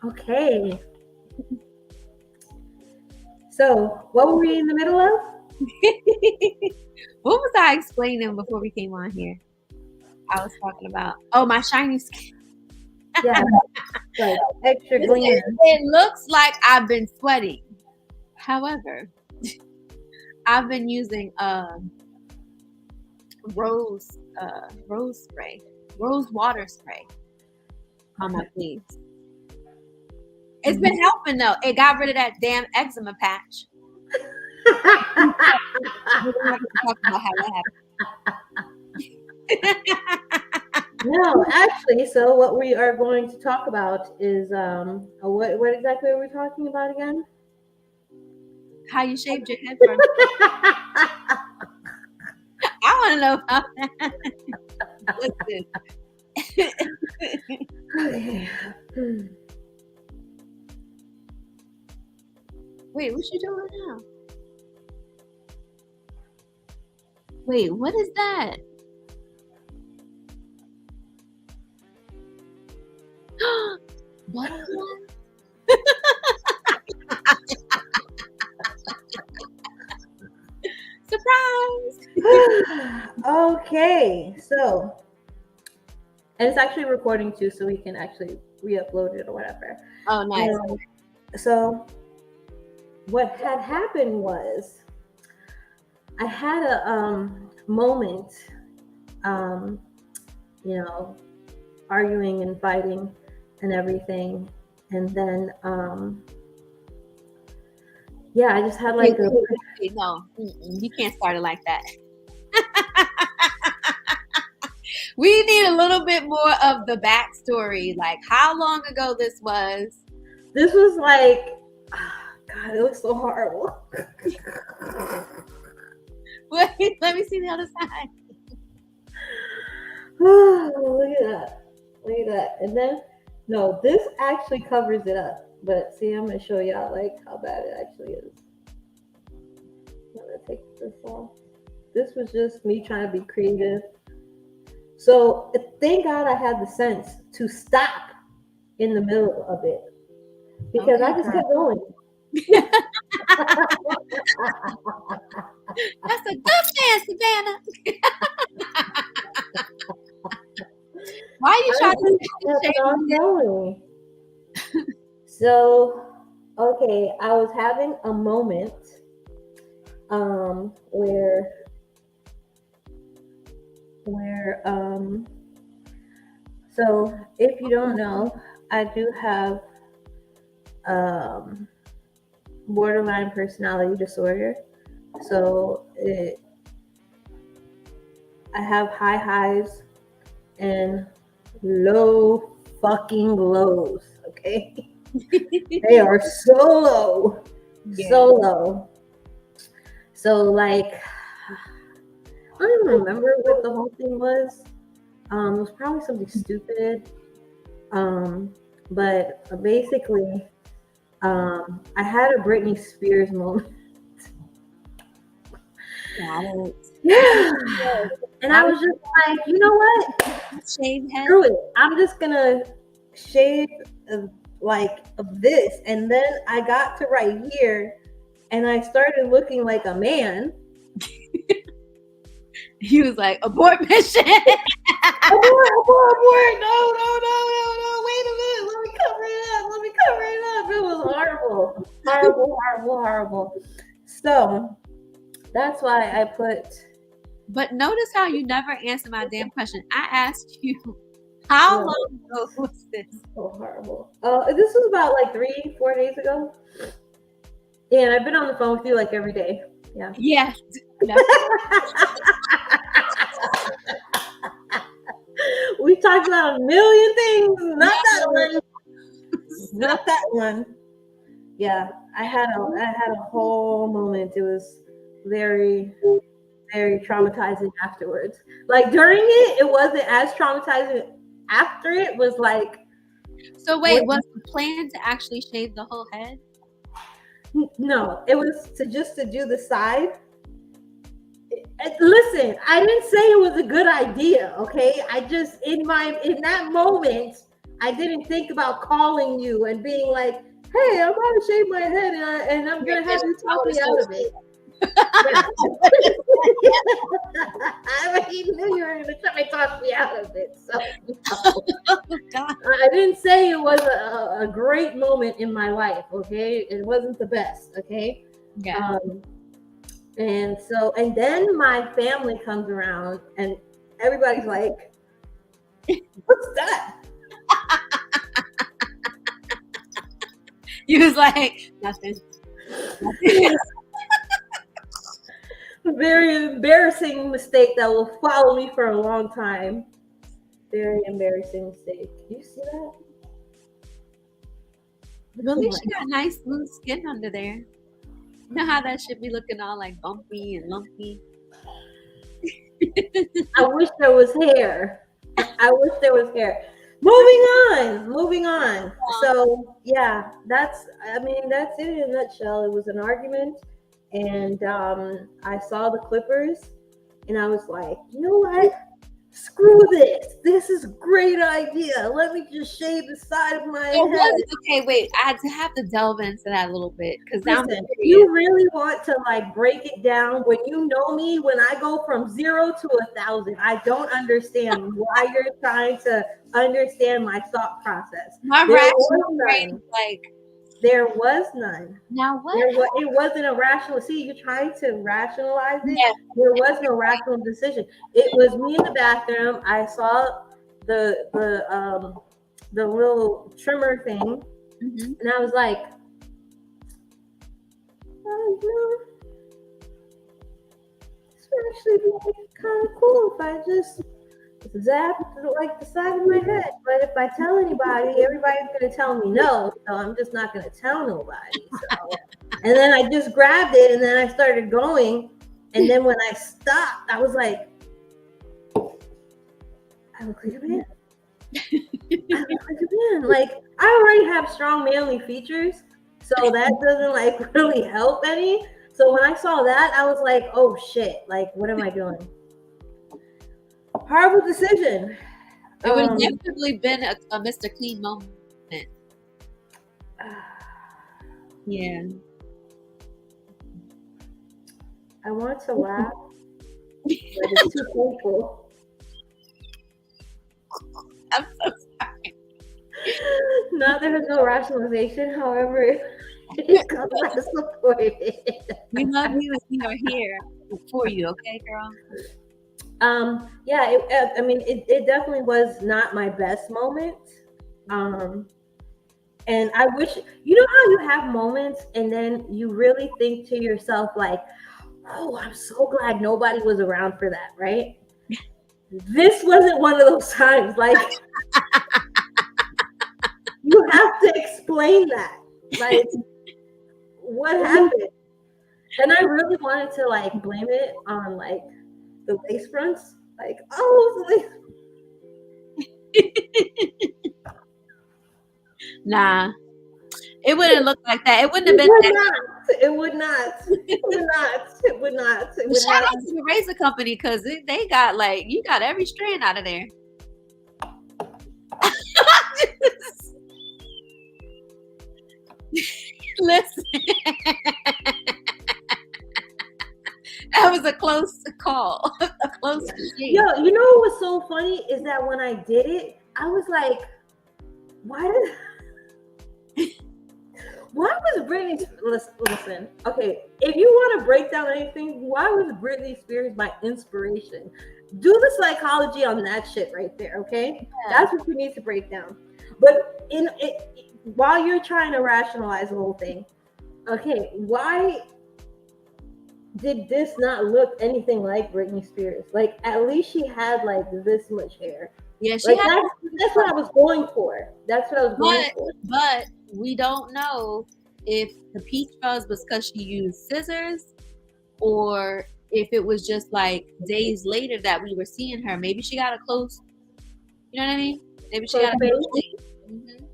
Okay. So, what were we in the middle of? What was I explaining before we came on here? I was talking about my shiny skin. Yeah, like extra gleam. It looks like I've been sweating. However, I've been using rose water spray on my face. It's been helping though. It got rid of that damn eczema patch. We don't have to talk about how that happened. No, actually, so what we are going to talk about is what exactly are we talking about again? How you shaved your head from? I want to know about that. Listen. Okay. Wait, what you doing now? Wait, what is that? Butterfly? Surprise! Okay, so, and it's actually recording too, so we can actually re-upload it or whatever. Oh, nice. So, what had happened was, I had a moment, arguing and fighting and everything, and then I just had like no, you can't start it like that. We need a little bit more of the backstory, like how long ago this was. This was like, God, it was so horrible. Wait, let me see the other side. Look at that. And then, no, this actually covers it up. But see, I'm going to show y'all like how bad it actually is. I'm going to take this off. This was just me trying to be creative. So thank God I had the sense to stop in the middle of it. Because I just kept going. That's a good man, Savannah. Why are you trying to going? So, okay, I was having a moment where so if you don't know, I do have borderline personality disorder. So I have high highs and low fucking lows, okay? They are so low. Yeah. So low. So like, I don't even remember what the whole thing was. It was probably something stupid. But basically, I had a Britney Spears moment. Got it. Yeah. And I was just like, you know what? Shave head. Screw it. I'm just gonna shave like this. And then I got to right here and I started looking like a man. He was like, abort mission. Abort. No. Wait a minute. Let me cover it up. It was horrible. So that's why I put. But notice how you never answered my damn question. I asked you, how long ago was this? So horrible. This was about like 3-4 days ago. Yeah, and I've been on the phone with you like every day. Yeah. Yes. We talked about a million things. Not that one. Yeah, I had a whole moment. It was very, very traumatizing afterwards. Like during it wasn't as traumatizing. After it was like. So wait, was the plan to actually shave the whole head? No, it was to do the side. Listen, I didn't say it was a good idea, okay? I just in that moment, I didn't think about calling you and being like, "Hey, I'm about to shave my head and I'm gonna have you talk me out of it." Yeah. I already knew you were gonna try to talk me out of it. So no. Oh, God. I didn't say it was a great moment in my life, okay? It wasn't the best, okay? Yeah. And then my family comes around and everybody's like, "What's that?" You was like, nothing. A very embarrassing mistake that will follow me for a long time. Very embarrassing mistake. You see that? At least she got nice smooth skin under there. You know how that should be looking all like bumpy and lumpy. I wish there was hair. I wish there was hair. Moving on. So yeah, that's it in a nutshell. It was an argument, and I saw the clippers, and I was like, you know what? Screw this. This is a great idea. Let me just shave the side of my So head. okay, wait. I have to delve into that a little bit because now I'm Listen, curious. you really want to like break it down. When you know me, when I go from 0 to 1,000, I don't understand why you're trying to understand my thought process. My There rational was brain none. is like, There was none. now what? It wasn't a rational. See, you're trying to rationalize it. Yeah. There was no rational decision. It was me in the bathroom. I saw the little trimmer thing, Mhm. and I was like, oh, no, this would actually be kind of cool if I just zap like the side of my head. But if I tell anybody, everybody's gonna tell me no. So I'm just not gonna tell nobody. So, and then I just grabbed it, and then I started going. And then when I stopped, I was like, I look like a man. I look like a man. Like I already have strong manly features, so that doesn't like really help any. So when I saw that, I was like, oh shit, like what am I doing? Horrible decision. It would have definitely been a Mr. Clean moment. Yeah. I want to laugh, but it's too painful. I'm so sorry. Not there was no rationalization, however, it comes as supported. We love you and we are here for you, okay, girl? Yeah, it definitely was not my best moment. And I wish, you know how you have moments and then you really think to yourself like, oh, I'm so glad nobody was around for that, right? This wasn't one of those times. Like, you have to explain that. Like, what happened? And I really wanted to like blame it on like the lace fronts. Like, oh, it was Nah, it wouldn't look like that. It wouldn't have it been would that. not. It would not. It would not. It would not. It would Shout have. out to the razor company because they got like you got every strand out of there. Listen, that was a close call. A close shave. Yo, you know what was so funny is that when I did it, I was like, why was Britney? Listen. Okay, if you want to break down anything, why was Britney Spears my inspiration? Do the psychology on that shit right there. Okay, that's what you need to break down. But while you're trying to rationalize the whole thing, okay, why did this not look anything like Britney Spears? Like at least she had like this much hair. Yeah, she Like had. that's what I was going for. That's what I was going for. But we don't know if the peach fuzz was because she used scissors or if it was just like days later that we were seeing her. Maybe she got a close, you know what I mean? Maybe she got a close shave. Mm-hmm.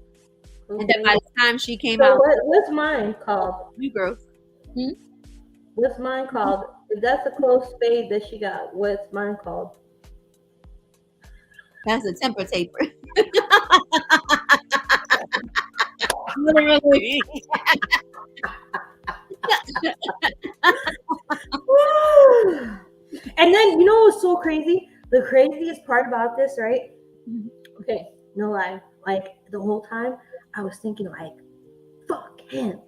And then by the time she came out, what's mine called? New growth. What's mine called? If that's a close fade that she got, what's mine called? That's a temper taper. Literally. And then you know what's so crazy? The craziest part about this, right? Okay, no lie. Like the whole time, I was thinking like, "Fuck him."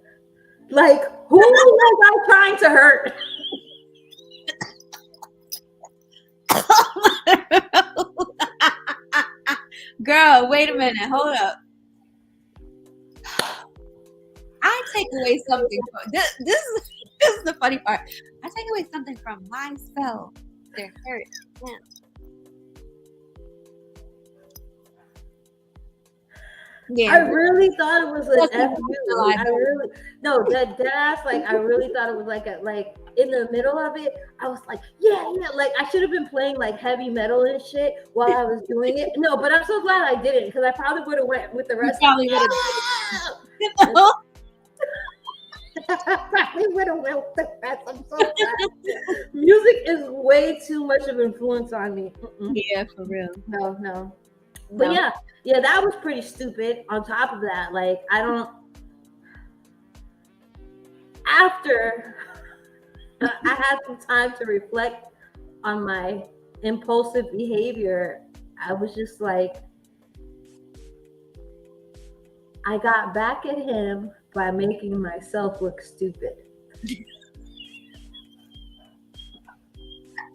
Like, who was I trying to hurt? Girl, wait a minute. Hold up. I take away something from this is the funny part. I take away something from myself. Their hurt. Yeah. I really thought it was an FU. I really that ass. Like I really thought it was like in the middle of it. I was like, yeah. Like I should have been playing like heavy metal and shit while I was doing it. No, but I'm so glad I didn't because I probably would have went with the rest. Probably would have. Probably would have went with the rest. I'm so glad. Music is way too much of influence on me. Yeah, for real. No. But yeah, that was pretty stupid. On top of that, like after I had some time to reflect on my impulsive behavior, I was just like, I got back at him by making myself look stupid.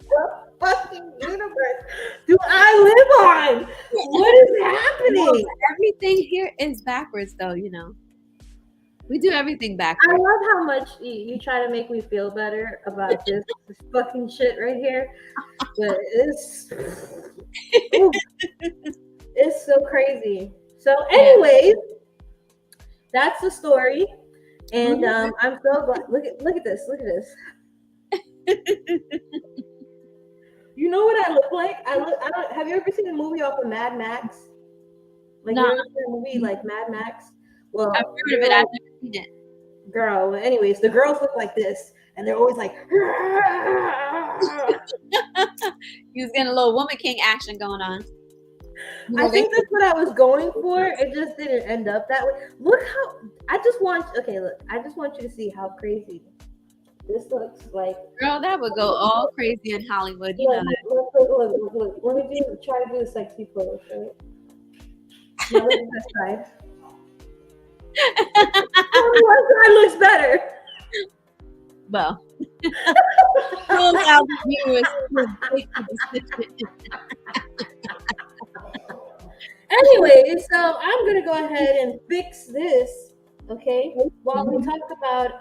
What fucking universe do I live on? What is happening? Everything here is backwards, though. You know, we do everything backwards. I love how much you try to make me feel better about this fucking shit right here, but it's so crazy. So, anyways, that's the story, and I'm so glad. Look at this. You know what I look like? I don't. Have you ever seen a movie off of Mad Max? Like No. you ever seen a movie like Mad Max? Well, I've heard of it. I've never seen it. Girl. Anyways, the girls look like this, and they're always like. He was getting a little Woman King action going on. I think that's what I was going for. It just didn't end up that way. Look how I just want you to see how crazy this looks like. Girl, that would go all crazy in Hollywood. You know that. Look. Let me try to do the sexy pose, right? Now look at this side. One side looks better. Well, we'll allow the viewers to make the decision. Anyway, so I'm gonna go ahead and fix this, okay? While we talk about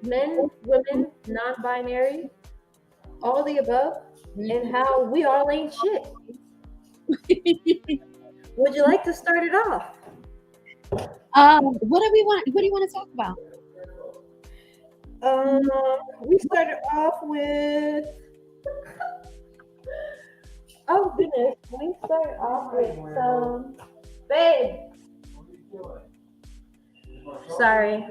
men, women, non-binary, all the above, and how we all ain't shit. Would you like to start it off? What do you want to talk about? We started off with. Oh goodness, we started off with some. Babe. Sorry,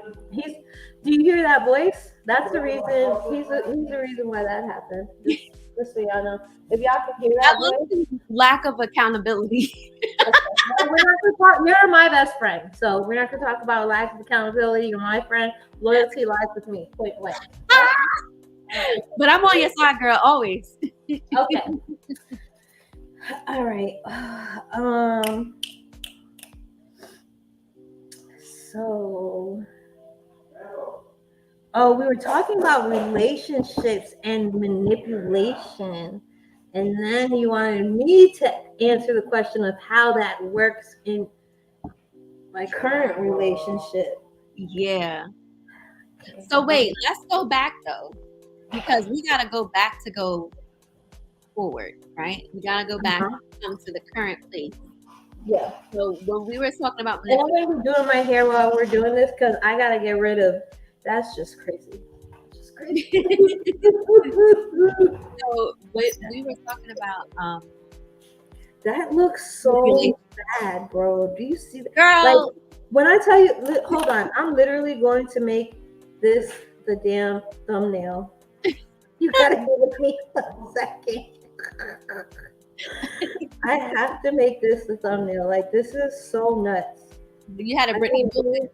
Do you hear that voice? That's the reason. He's the reason why that happened. Just so y'all know. If y'all can hear that voice. Lack of accountability. You're my best friend, so we're not gonna talk about lack of accountability. You're my friend. Loyalty lies with me. Point blank. But I'm on your side, girl, always. Okay. All right. So, we were talking about relationships and manipulation, and then you wanted me to answer the question of how that works in my current relationship. Yeah. So wait, let's go back though, because we gotta go back to go forward, right? We gotta go back to the current place. Yeah. So when we were talking about, and I'm gonna be doing my hair while we're doing this because I gotta get rid of. That's just crazy. Just crazy. So we were talking about. That looks so bad, bro. Do you see that? Girl, like when I tell you, hold on, I'm literally going to make this the damn thumbnail. You gotta give me a second. I have to make this the thumbnail. Like, this is so nuts. You had a I Britney can't believe moment.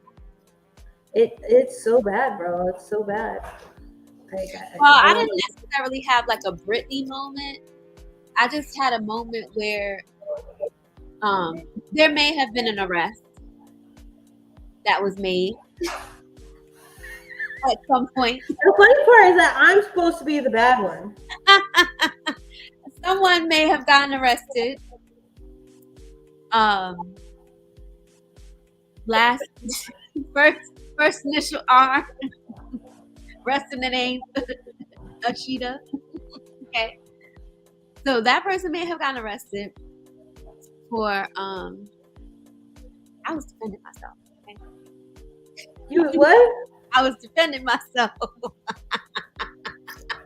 it's so bad, bro. It's so bad. Like, Well, I I don't didn't necessarily have like a Britney moment. I just had a moment where there may have been an arrest that was made at some point. The funny part is that I'm supposed to be the bad one. Someone may have gotten arrested. Last first initial R. Rest in the name, Ashita. Okay. So that person may have gotten arrested for I was defending myself. Okay? You what? I was defending myself.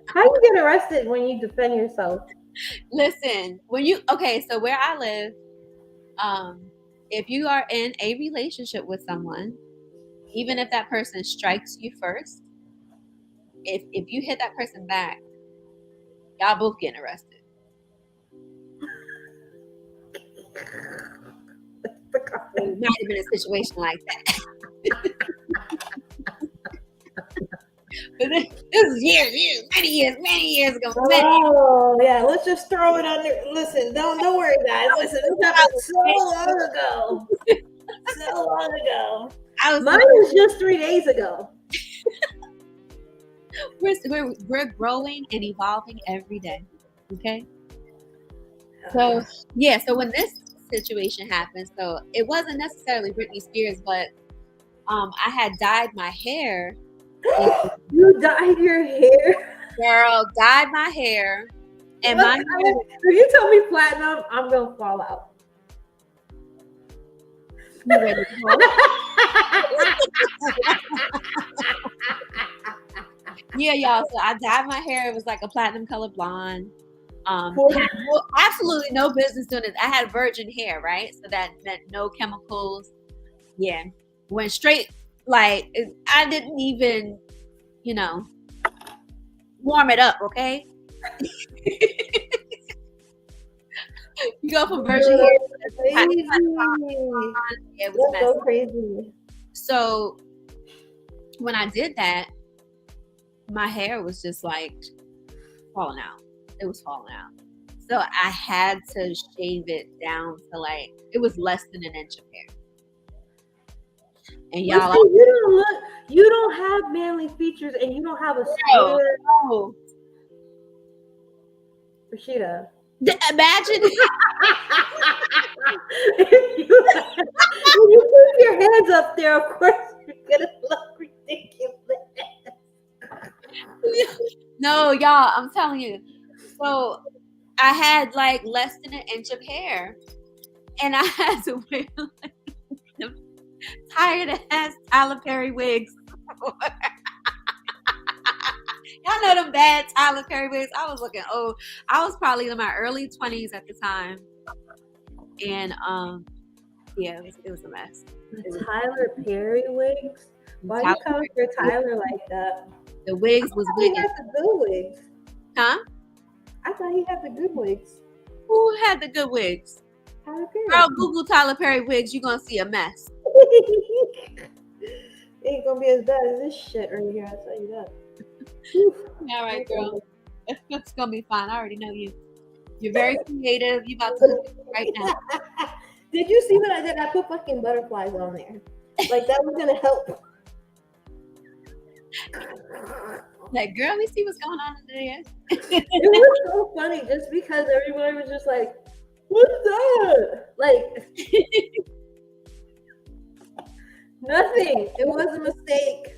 How you get arrested when you defend yourself? Listen, so where I live, if you are in a relationship with someone, even if that person strikes you first, if you hit that person back, y'all both getting arrested. It might have been a situation like that. But this is many years ago. Oh yeah, let's just throw it under. Listen, don't worry, guys. Listen, this happened so long ago. So long ago. Mine was just 3 days ago. We're growing and evolving every day. Okay. So yeah, so when this situation happened, so it wasn't necessarily Britney Spears, but I had dyed my hair. You dyed your hair? Girl, dyed my hair. And my hair, if you tell me platinum, I'm gonna fall out. You ready to go? Yeah, y'all. So I dyed my hair. It was like a platinum color blonde. Absolutely no business doing it. I had virgin hair, right? So that meant no chemicals. Yeah, went straight. Like I didn't even, warm it up. Okay. You go from virgin hair. It was messy. So crazy. So when I did that, my hair was just like falling out. It was falling out. So I had to shave it down to like, it was less than an inch of hair. And y'all, you don't have manly features and you don't have a square. No. Rashida. Imagine if you put your hands up there, of course you're gonna look ridiculous. No, y'all, I'm telling you. So I had like less than an inch of hair, and I had to wear like tired ass Tyler Perry wigs. Y'all know them bad Tyler Perry wigs. I was looking old. I was probably in my early 20s at the time, and yeah, it was a mess. Tyler Perry wigs. Why you calling for Tyler like that? The wigs was wigging. He had the good wigs. Huh? I thought he had the good wigs. Who had the good wigs? Tyler Perry. Girl, Google Tyler Perry wigs. You're gonna see a mess. It ain't gonna be as bad as this shit right here. I'll tell you that. All right, girl. It's gonna be fine. I already know you. You're very creative. You about to right now. Did you see what I did? I put fucking butterflies on there. Like that was gonna help. Like, girl, we see what's going on in there. It was so funny just because everybody was just like, what's that? Like nothing. It was a mistake.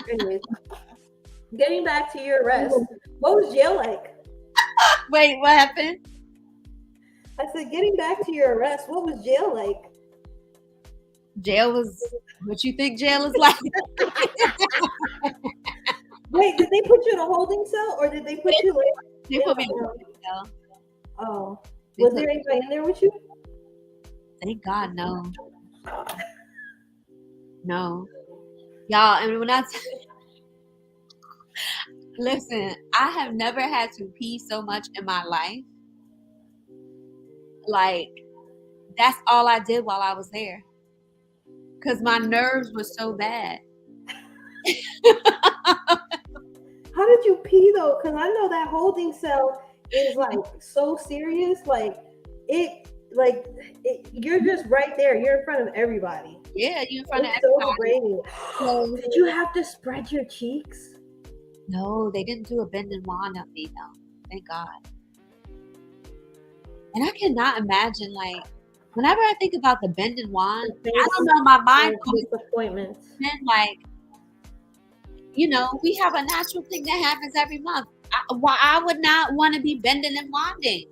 Anyways, getting back to your arrest, what was jail like? Wait, what happened? I said, getting back to your arrest, what was jail like? Jail was what you think jail is like. Wait, did they put you in a holding cell or did they put you like? They put me in a holding cell. Oh, was there anybody in there with you? Thank God, no. No, y'all. I mean, Listen, I have never had to pee so much in my life. Like, that's all I did while I was there. Because my nerves were so bad. How did you pee though? Because I know that holding cell is like so serious. You're just right there. You're in front of everybody. Yeah, you in front of It's so everybody. draining. So, Did you have to spread your cheeks? no, they didn't do a bend and wand on me, though. Thank God. And I cannot imagine, like, whenever I think about the bend and wand, I don't know, my mind always Disappointment. been like, you know, we have a natural thing that happens every month. I would not want to be bending and wanding.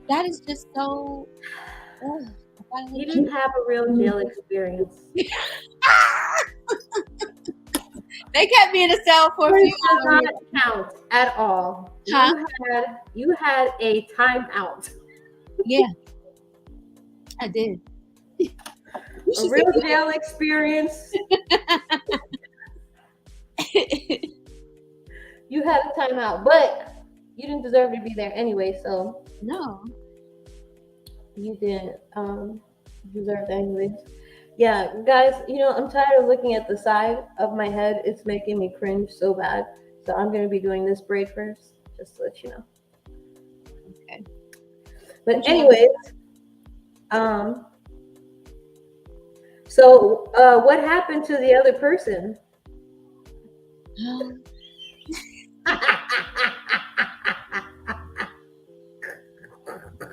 That is just so. Ugh, You didn't have a real jail experience. They kept me in a cell for a This few does hours. not count at all. Huh? You had a timeout. Yeah, I did. A real jail experience. You had a timeout, but you didn't deserve to be there anyway, so No. you didn't deserve that anyways. Yeah, guys, I'm tired of looking at the side of my head. It's making me cringe so bad. So I'm going to be doing this braid first, just to let you know. Okay. But anyways, so what happened to the other person?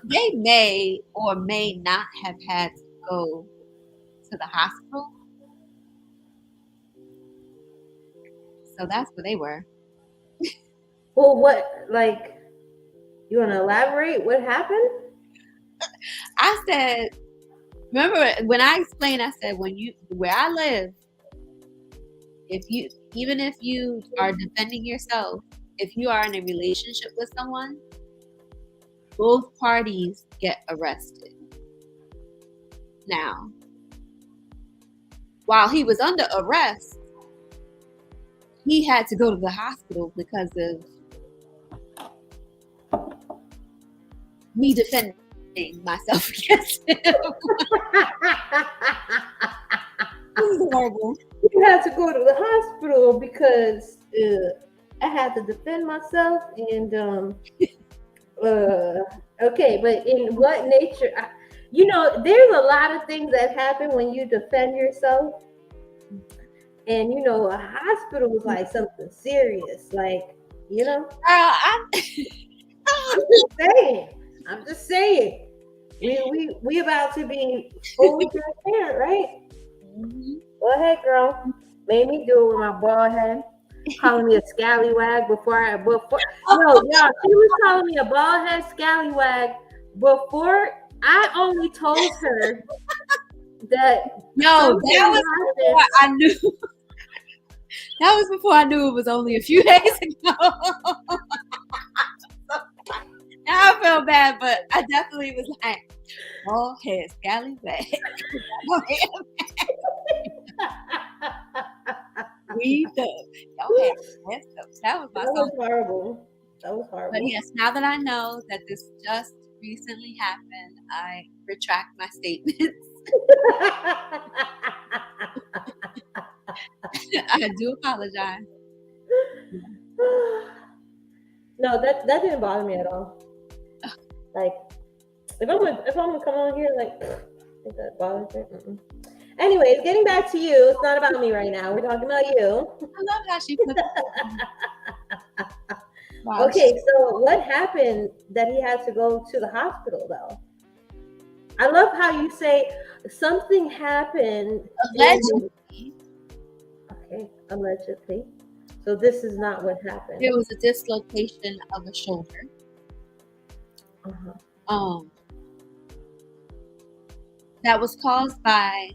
They may or may not have had to go to the hospital. So that's where they were. Well, you want to elaborate? What happened? I said, remember when I explained, I said, where I live, even if you are defending yourself, if you are in a relationship with someone, both parties get arrested. Now, while he was under arrest, he had to go to the hospital because of me defending myself against him. This is horrible. You had to go to the hospital because I had to defend myself and okay, but in what nature? There's a lot of things that happen when you defend yourself, and a hospital is like something serious, Girl, I'm just saying. We about to be fully transparent, right? Mm-hmm. Go ahead, girl. Made me do it with my bald head. Calling me a scallywag she was calling me a bald head scallywag before I only told her that. No, that was before I knew. That was before I knew it was only a few days ago. Now I feel bad, but I definitely was like, bald head scallywag. We done. That was my song. Horrible. That was horrible. But yes, now that I know that this just recently happened, I retract my statements. I do apologize. No, that didn't bother me at all. Like, if I'm gonna come on here, think that bothers me. Anyways, getting back to you, it's not about me right now. We're talking about you. I love how she put it. Wow. Okay, so what happened that he had to go to the hospital though? I love how you say something happened. Allegedly. Okay, allegedly. So this is not what happened. There was a dislocation of a shoulder. That was caused by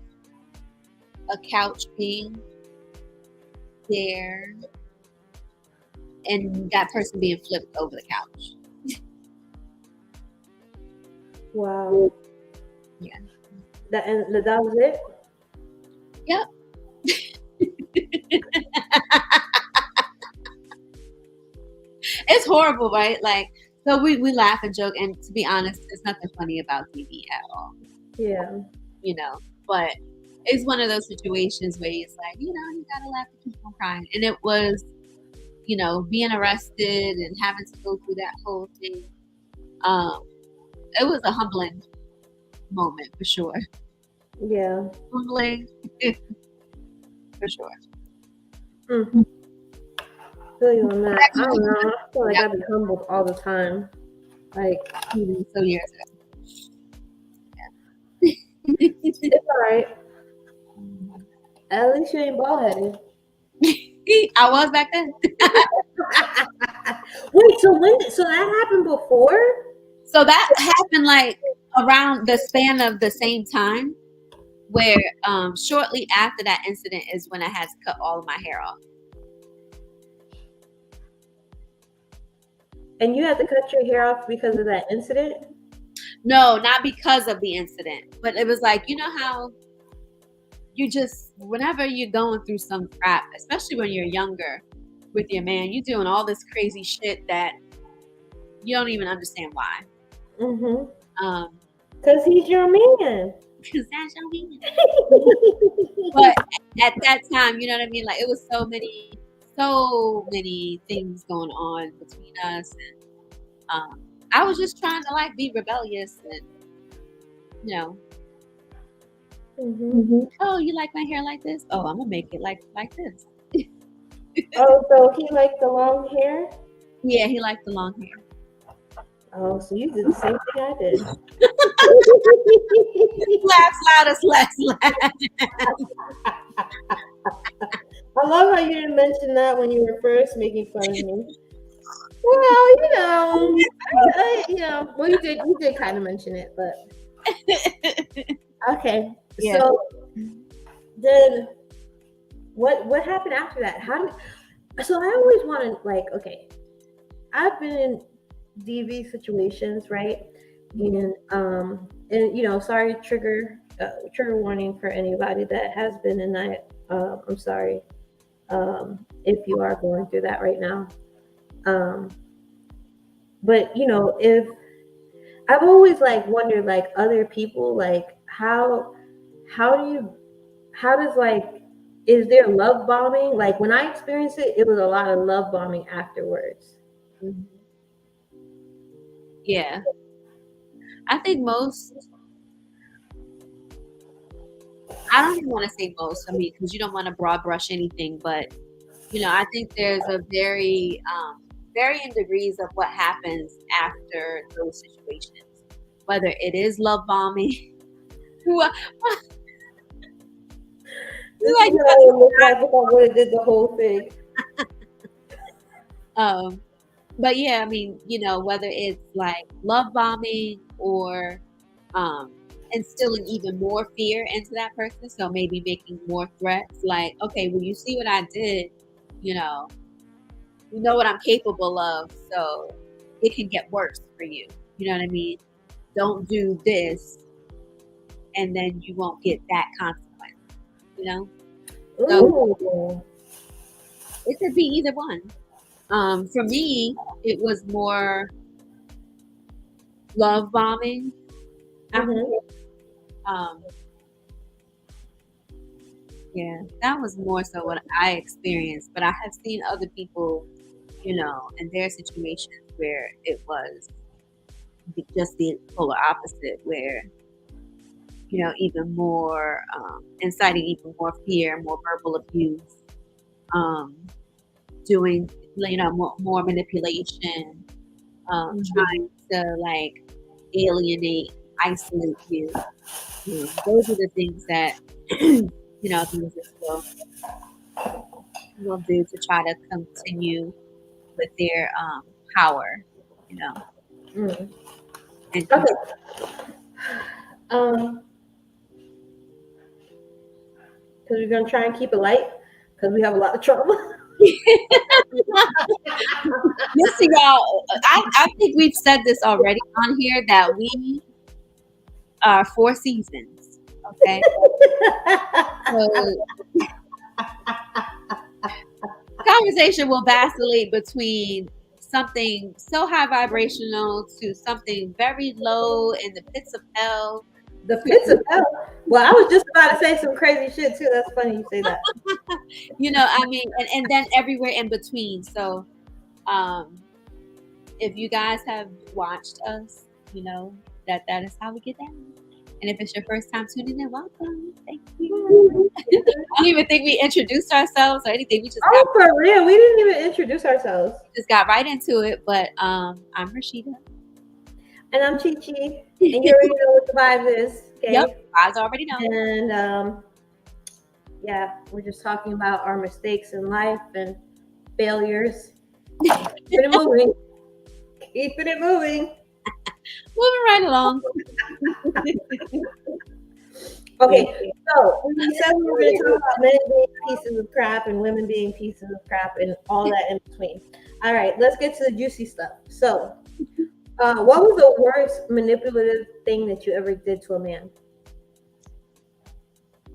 a couch being there and that person being flipped over the couch. Wow. Yeah. That was it? Yep. It's horrible, right? Like, so we laugh and joke, and to be honest, there's nothing funny about TV at all, Yeah. you know. But it's one of those situations where it's like, you gotta laugh to keep from crying. And it was, being arrested and having to go through that whole thing. It was a humbling moment for sure. Yeah. Humbling for sure. Mm. Feel you on that. I don't know. I feel like I've been humbled all the time. Like, so years ago. it's alright. At least you ain't bald headed. I was back then. Wait, so that happened before? So that happened like around the span of the same time, where shortly after that incident is when I had to cut all of my hair off. And you had to cut your hair off because of that incident? No, not because of the incident, but it was like, how you just, whenever you're going through some crap, especially when you're younger with your man, you're doing all this crazy shit that you don't even understand why. Mm-hmm. Because he's your man. Because that's your man. But at that time, you know what I mean? Like, it was so many things going on between us, and I was just trying to like be rebellious and oh, you like my hair like this? Oh, I'm gonna make it like this. Oh, so he liked the long hair? Yeah, he liked the long hair. Oh, so you did the same thing I did. Laugh loudest, laugh. I love how you didn't mention that when you were first making fun of me. Well, well, you did kind of mention it, but okay. Yeah. So then, what happened after that? So I always wanted, like, okay, I've been in DV situations, right? And sorry, trigger warning for anybody that has been in that. I'm sorry if you are going through that right now. But if I've always like wondered, like, other people, like, how does, like, is there love bombing? Like, when I experienced it, it was a lot of love bombing afterwards. Mm-hmm. Yeah. I think I don't even want to say most, because you don't want to broad brush anything, but I think there's a varying degrees of what happens after those situations, whether it is love bombing. This is what I would look like if I would have did the whole thing. But yeah, whether it's like love bombing or instilling even more fear into that person, so maybe making more threats, like, okay, well, you see what I did, you know what I'm capable of, so it can get worse for you. You know what I mean? Don't do this, and then you won't get that consequence. So it could be either one. For me, it was more love bombing. Yeah, that was more so what I experienced, but I have seen other people, in their situations where it was just the polar opposite, where, even more, inciting even more fear, more verbal abuse, doing, more manipulation, trying to like alienate, isolate you. Those are the things that, abusers will do to try to continue with their power, Okay. Because we're gonna try and keep it light, because we have a lot of trauma. Listen, y'all, I think we've said this already on here, that we are 4 seasons. Okay. So Conversation will vacillate between something so high vibrational to something very low in the pits of hell. The pits of hell. Well, I was just about to say some crazy shit too. That's funny you say that. I mean, and then everywhere in between. So, if you guys have watched us, you know that is how we get down. And if it's your first time tuning in, welcome. Thank you. I don't even think we introduced ourselves or anything. We just for real. We didn't even introduce ourselves. Just got right into it. But I'm Rashida. And I'm Chi Chi. And you already know what the vibe is. Okay? Yep, guys already know. And yeah, we're just talking about our mistakes in life and failures. Keeping it moving. Keeping it moving. Moving right along. Okay, so we said we were going to talk about men being pieces of crap and women being pieces of crap and all that in between. All right, let's get to the juicy stuff. So, what was the worst manipulative thing that you ever did to a man?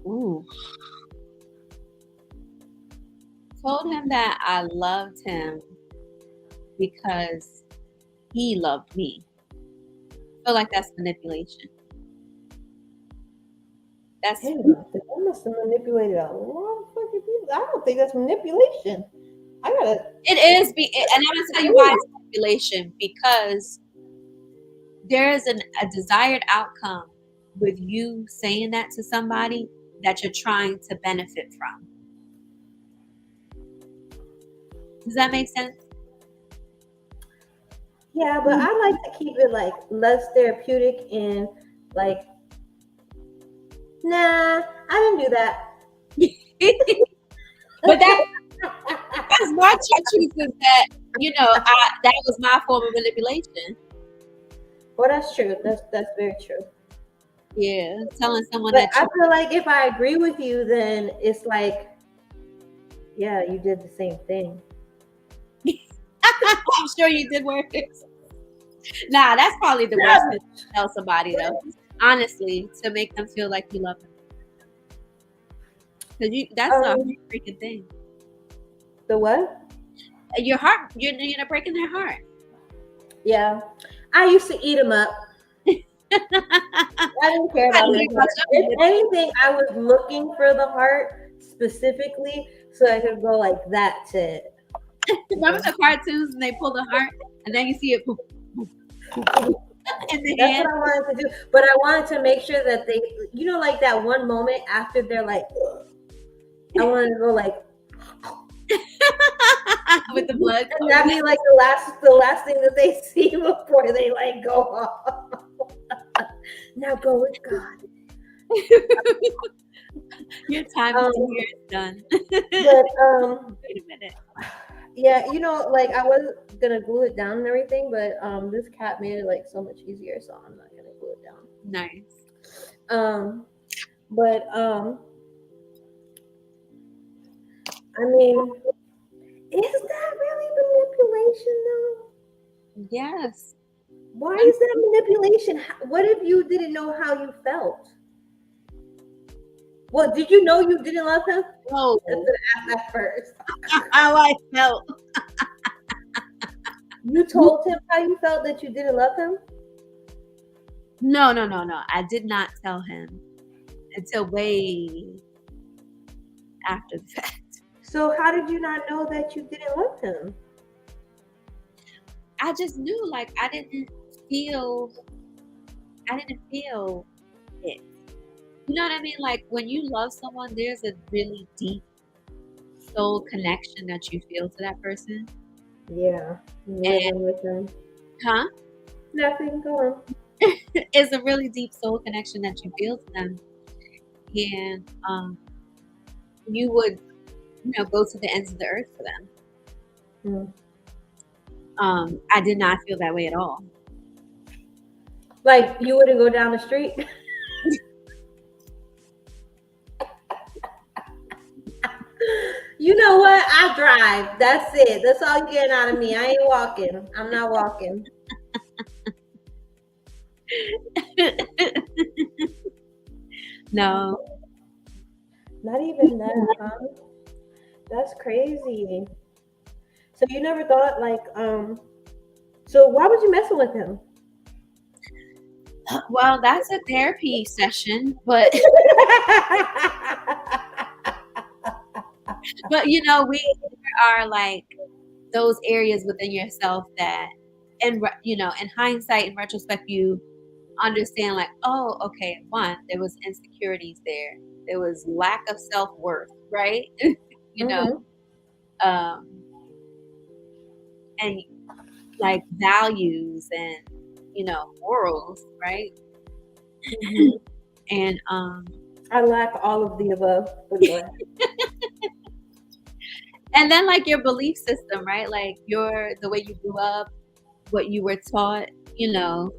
Ooh. Told him that I loved him because he loved me. I feel like that's manipulation. That's Damn, I must have manipulated a lot of fucking people. I don't think that's manipulation. It is, and I'm gonna tell you why it's manipulation, because there is a desired outcome with you saying that to somebody that you're trying to benefit from. Does that make sense? Yeah, but I like to keep it like less therapeutic and like, nah, I didn't do that. But that's my truth is that, that was my form of manipulation. Well, that's true. That's very true. Yeah, telling someone but that I feel like if I agree with you, then it's like, yeah, you did the same thing. I'm sure you did worse. Nah, that's probably the worst thing to tell somebody, though. Honestly, to make them feel like you love them. Because that's a freaking thing. The what? Your heart, you're breaking their heart. Yeah. I used to eat them up. I didn't care about their heart. If anything, I was looking for the heart specifically so I could go like that to it. Remember the cartoons and they pull the heart and then you see it. That's what I wanted to do. But I wanted to make sure that they, like that one moment after they're like, I wanted to go like, with the blood. And that'd be like the last thing that they see before they like go off. Now go with God. Your time here is done. But wait a minute. Yeah, like I was gonna glue it down and everything, but this cat made it like so much easier, so I'm not gonna glue it down. Nice. But I mean, is that really manipulation though? Yes. Why is that manipulation? What if you didn't know how you felt? Well, did you know you didn't love him? No. Ask that first. How I felt. You told him how you felt that you didn't love him? No. I did not tell him until way after the fact. So how did you not know that you didn't love him? I just knew, like, I didn't feel it. You know what I mean? Like, when you love someone, there's a really deep soul connection that you feel to that person. Yeah. Living with them. Huh? Nothing, go on. It's a really deep soul connection that you feel to them. And you would, go to the ends of the earth for them. I did not feel that way at all. Like, you wouldn't go down the street? You know what? I drive. That's it. That's all you're getting out of me. I ain't walking. I'm not walking. No. Not even that, huh? That's crazy. So you never thought like, so why was you messing with him? Well, that's a therapy session, but but you know, there are like those areas within yourself that, you know, in hindsight, in retrospect, you understand like, oh, okay, one, there was insecurities there was lack of self-worth, right? You know, Mhm. um and like values and, you know, morals, right? Mhm. And I lack all of the above, but go ahead. and then like your belief system, right? Like the way you grew up, what you were taught, you know,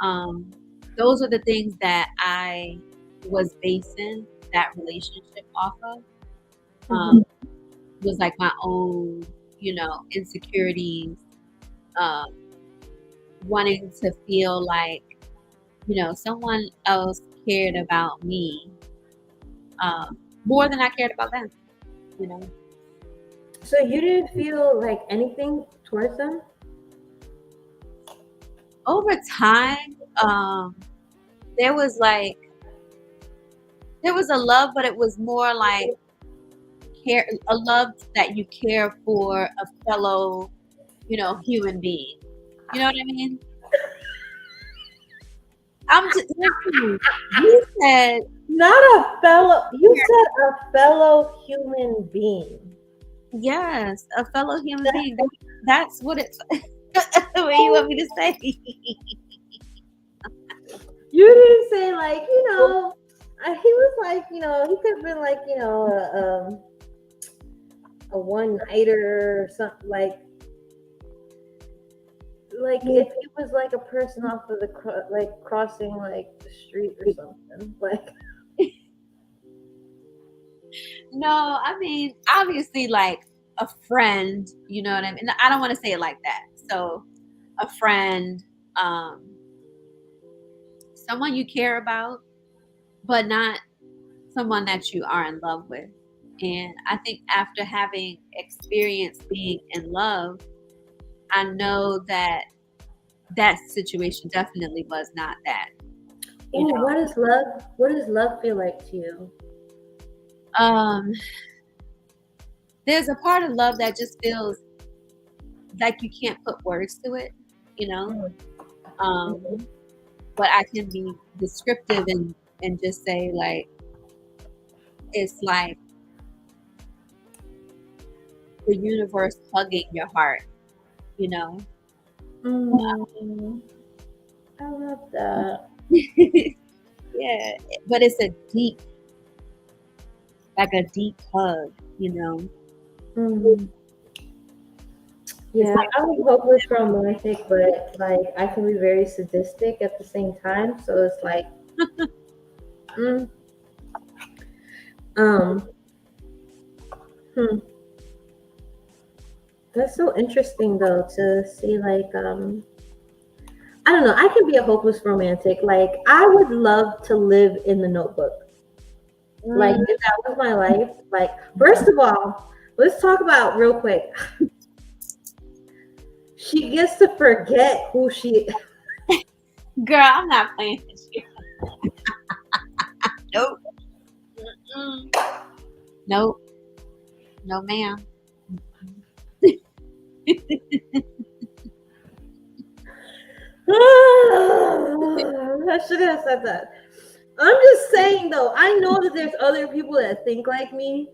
um those are the things that I was basing that relationship off of. Mhm. Was like my own, you know, insecurities, um, wanting to feel like, you know, someone else cared about me more than I cared about them, you know. So you didn't feel like anything towards them? Over time, there was like, there was a love, but it was more like a love that you care for a fellow, you know, human being. You know what I mean? I'm just, listen, you said, Not a fellow. You said a fellow human being. yes, a fellow human being. That's what it's. What do you want me to say? You didn't say like, he was like, he could have been like, a one nighter or something like if he was like a person off of the like crossing like the street or something like. No, I mean, obviously, like a friend. You know what I mean? I don't want to say it like that. So, a friend, um, someone you care about, but not someone that you are in love with. And I think after having experienced being in love, I know that that situation definitely was not that, you Oh, know. what does love feel like to you? Um, there's a part of love that just feels like you can't put words to it, you know. Um, Mhm. but I can be descriptive and just say like it's like the universe hugging your heart, you know. Mm, I love that. Yeah, but it's a deep, like a deep hug, you know. Mm. It's Yeah, like I'm hopeless romantic, but like I can be very sadistic at the same time. So it's like, mm, um, hmm. That's so interesting though to see like I don't know, I can be a hopeless romantic. Like I would love to live in the Notebook. Like mm, if that was my life, like first of all, let's talk about real quick. She gets to forget who she. girl, I'm not playing with you. Nope. Mm-mm. Nope. No, ma'am. I should have said that. I'm just saying though, I know that there's other people that think like me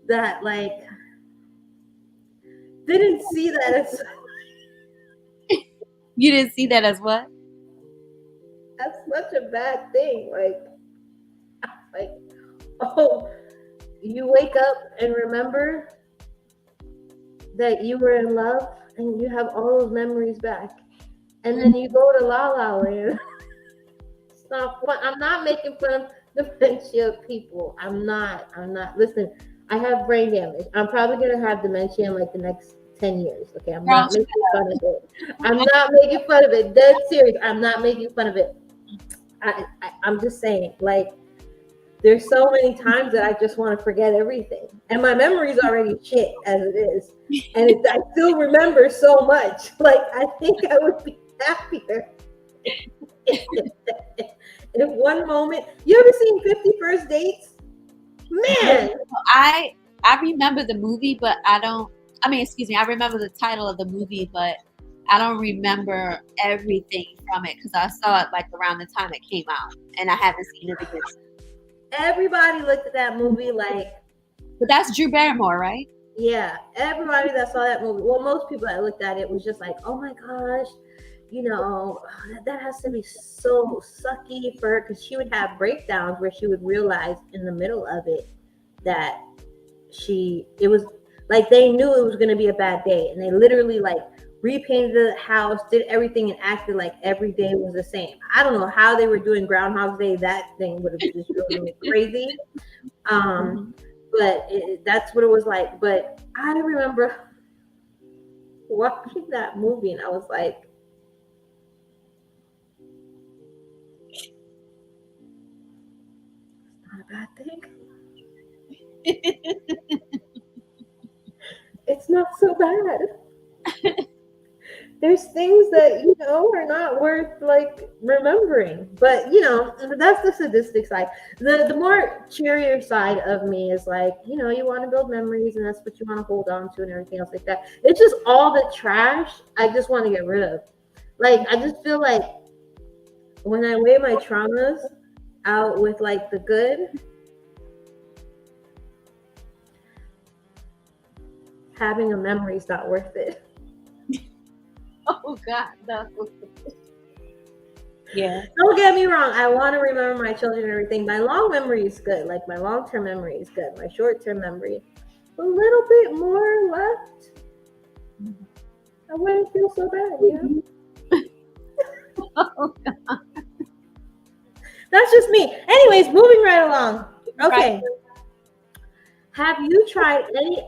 that like didn't see that as You didn't see that as what? that's such a bad thing. Like, oh, you wake up and remember that you were in love and you have all those memories back. And then you go to La La Land. It's not fun. I'm not making fun of dementia people. I'm not. Listen, I have brain damage. I'm probably gonna have dementia in like the next 10 years. Okay, I'm Girl, not making fun of it. I'm not making fun of it. Dead serious. I'm not making fun of it. I'm just saying, like, there's so many times that I just want to forget everything, and my memory's already shit as it is, and I still remember so much. Like I think I would be happier if one moment. You ever seen 50 First Dates? Man, I remember the movie, but I don't. I mean, excuse me. I remember the title of the movie, but I don't remember everything from it because I saw it like around the time it came out, and I haven't seen it again. everybody looked at that movie like, But that's Drew Barrymore, right? yeah, everybody that saw that movie, well, most people that looked at it was just like, oh my gosh, that has to be so sucky for her, because she would have breakdowns where she would realize in the middle of it that it was like they knew it was going to be a bad day, and they literally like repainted the house, did everything, and acted like every day was the same. I don't know how they were doing Groundhog Day. That thing would have just driven me crazy. But that's what it was like. But I remember watching that movie, and I was like, it's not a bad thing. It's not so bad. There's things that are not worth like remembering, but that's the sadistic side. The more cheerier side of me is like, you want to build memories, and that's what you want to hold on to and everything else like that. It's just all the trash I just want to get rid of. Like I just feel like when I weigh my traumas out with like the good, having a memory is not worth it. Oh God, no. Yeah. Don't get me wrong. I want to remember my children and everything. My long memory is good. Like my long-term memory is good. My short-term memory, a little bit more left. I wouldn't feel so bad, Oh God. That's just me. Anyways, moving right along. Okay. Right. Have you tried any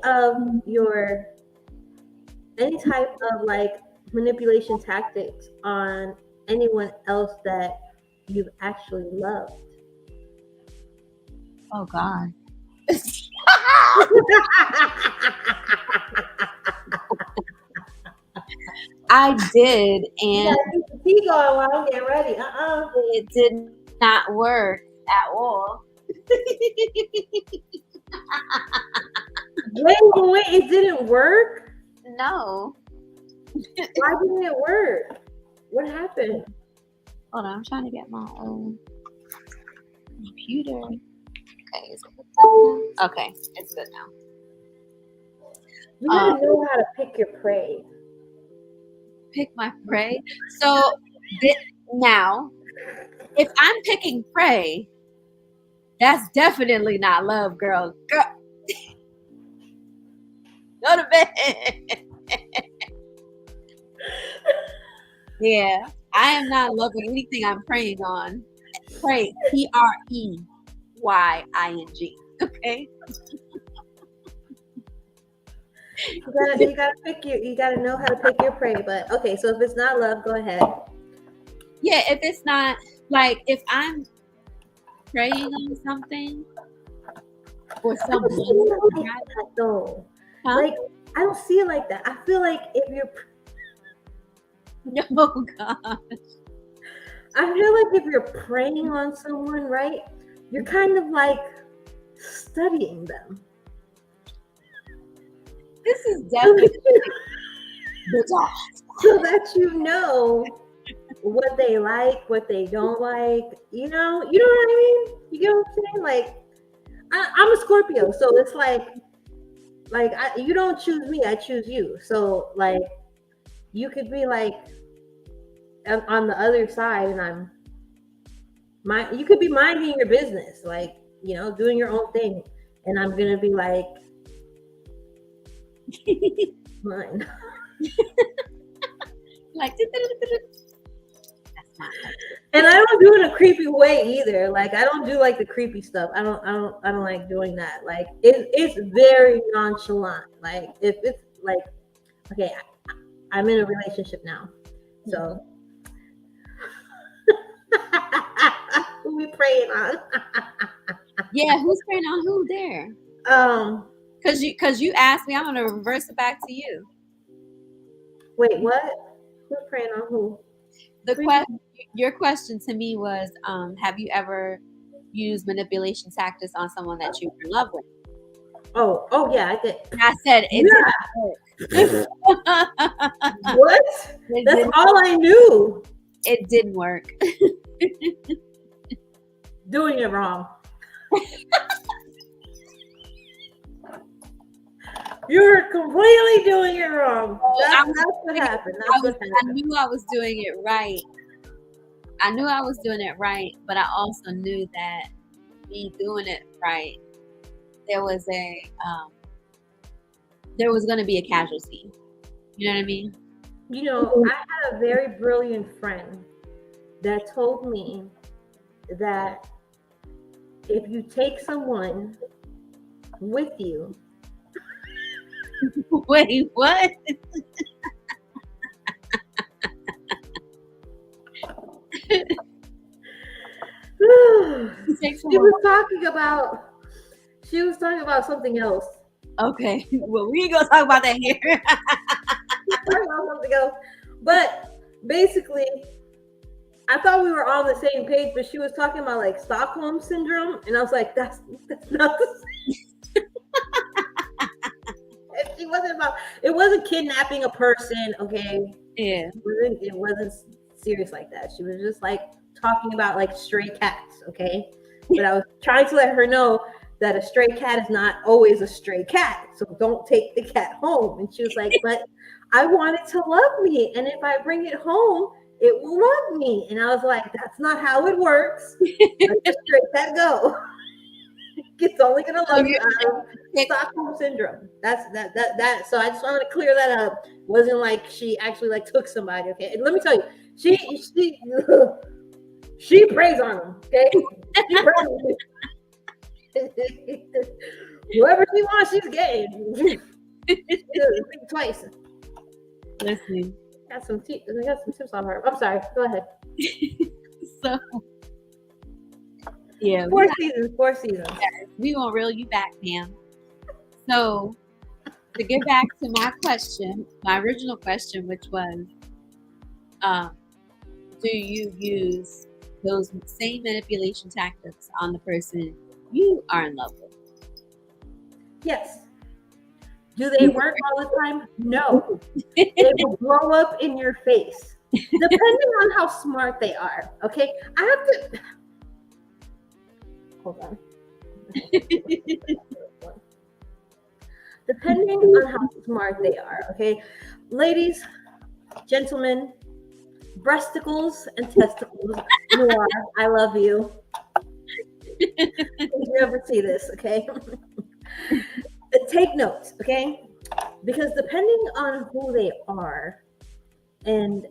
type of like manipulation tactics on anyone else that you've actually loved? Oh God. I did, and Keep going while I'm getting ready. it did not work at all. Wait, it didn't work? No. Why didn't it work? What happened? Hold on, I'm trying to get my own computer. Okay, is it hooked up now? Okay, it's good now. You gotta know how to pick your prey. Pick my prey. So now, if I'm picking prey, that's definitely not love, girl. Girl, go to bed. Yeah, I am not loving anything I'm preying on. Prey, Preying. Okay. You gotta know how to pick your prey. But okay, so if it's not love, go ahead. Yeah, if it's not like if I'm preying on something or someone, though. huh? Like I don't see it like that. I feel like if you're Oh God. I feel like if you're preying on someone, right, you're kind of like studying them. This is definitely so that you know what they like, what they don't like. You know what I mean? You get what I'm saying? Like, I'm a Scorpio, so it's like you don't choose me, I choose you. So like, you could be like on the other side, and you could be minding your business, like doing your own thing, and I'm gonna be like, mine. like and I don't do it in a creepy way either. Like I don't do like the creepy stuff. I don't like doing that. Like it's very nonchalant. Like if it's like, okay, I'm in a relationship now, so who we praying on? Yeah, who's preying on who there? Cause you asked me, I'm gonna reverse it back to you. Wait, what? Who's preying on who? Your question to me was, have you ever used manipulation tactics on someone that you were in love with? Oh yeah, I did. And I said it didn't work. What? That's all I knew. It didn't work. Doing it wrong. You're completely doing it wrong. That's what happened. I knew I was doing it right. I knew I was doing it right, but I also knew that me doing it right, there was going to be a casualty. You know what I mean? You know, I had a very brilliant friend that told me that if you take someone with you. Wait, what? She was talking about something else. Okay, well, we ain't gonna talk about that here. Talking about something else. But basically, I thought we were all on the same page, but she was talking about like Stockholm syndrome, and I was like, that's not the same. It wasn't kidnapping a person, okay? Yeah. It wasn't serious like that. She was just like talking about like stray cats, okay? But I was trying to let her know that a stray cat is not always a stray cat, so don't take the cat home. And she was like, but I want it to love me, and if I bring it home, it will love me. And I was like, that's not how it works. Let the stray cat go. It's only gonna love you out of Stockholm syndrome. That's that. So I just wanted to clear that up. It wasn't like she actually like took somebody. Okay, and let me tell you, she preys on them. Okay, she preys on them. Whoever she wants, she's getting. Twice. Listen, I got some tips on her. I'm sorry. Go ahead. So. Yeah, four seasons. We won't reel you back, ma'am. So, to get back to my original question, which was, do you use those same manipulation tactics on the person you are in love with? Yes. Do they work all the time? No. They will blow up in your face, depending on how smart they are. Okay, I have to. Hold on. Depending on how smart they are, okay? Ladies, gentlemen, breasticles and testicles, Noir, I love you. If you ever see this, okay? Take notes, okay? Because depending on who they are and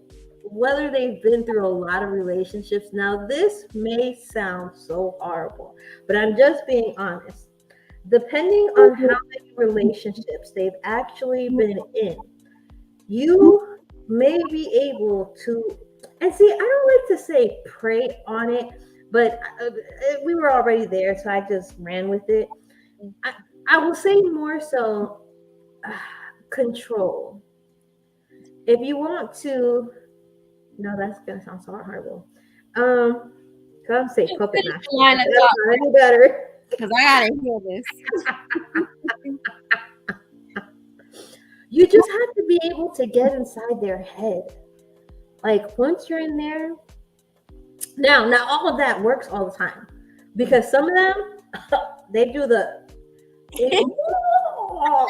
whether they've been through a lot of relationships. Now, this may sound so horrible, but I'm just being honest. Depending on how many relationships they've actually been in, you may be able to, and see, I don't like to say prey on it, but we were already there, so I just ran with it. I will say more so control. If you want to, no, that's gonna sound so horrible. Come say puppet master. That's not any better. Because I gotta hear this. You just have to be able to get inside their head. Like once you're in there, now all of that works all the time, because some of them they do the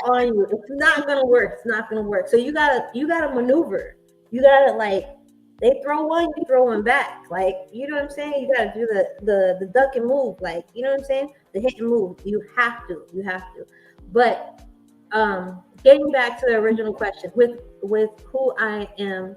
on you. It's not gonna work. It's not gonna work. So you gotta maneuver. You gotta like. They throw one, you throw one back. Like, you know what I'm saying? You gotta do the duck and move. Like, you know what I'm saying? The hit and move. You have to. But getting back to the original question, with who I am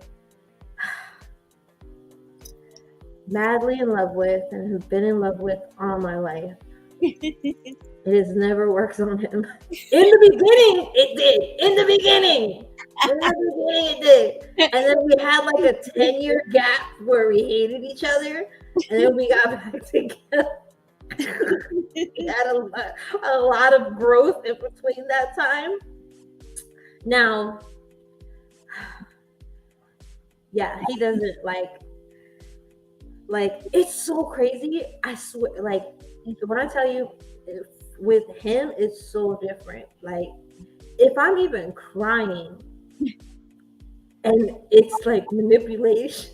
madly in love with and have been in love with all my life, it has never worked on him. In the beginning, it did. In the beginning, it did. And then we had like a 10-year gap where we hated each other, and then we got back together. He had a lot of growth in between that time. Now, yeah, he doesn't like it's so crazy. I swear, like when I tell you, with him, it's so different. Like if I'm even crying, and it's like manipulation.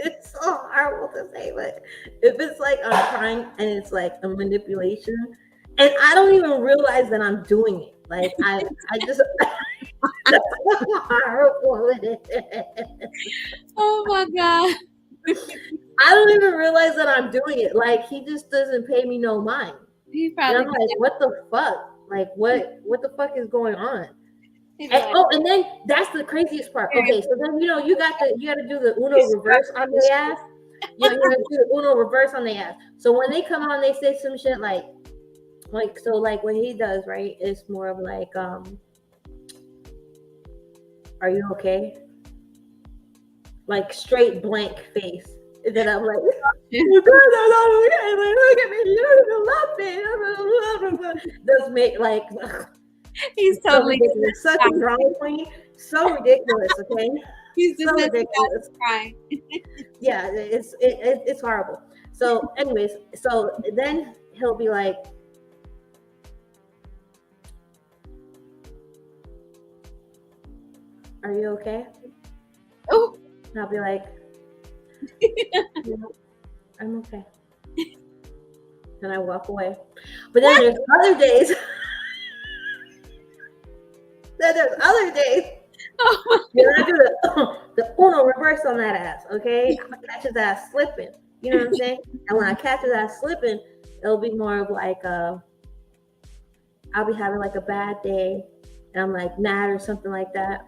It's so horrible to say, but if it's like I'm crying and it's like a manipulation, and I don't even realize that I'm doing it. Like I just that's how horrible it is. Oh my God. I don't even realize that I'm doing it. Like he just doesn't pay me no mind. He And probably I'm like, what the fuck? Like what the fuck is going on? he's And, like, oh, and then that's the craziest part. Okay, so then you got to do the Uno reverse on their ass. You gotta do the Uno reverse on their ass. So when they come on, they say some shit like so like what he does, right? It's more of like, are you okay? Like straight blank face. And then I'm like, you guys are not okay. Like, look at me, you don't even love me. Does make like he's so totally ridiculous. Such a drama queen. So ridiculous, okay? he's just So this ridiculous. crying. Yeah, it's horrible. So, anyways, so then he'll be like, "Are you okay?" Oh, And I'll be like, "Yeah, I'm okay." And I walk away. But then there's other days. Then there's other days. oh When I do the Uno reverse on that ass, okay? I'm gonna catch his ass slipping. You know what I'm saying? And when I catch his ass slipping, it'll be more of like I'll be having like a bad day and I'm like mad or something like that.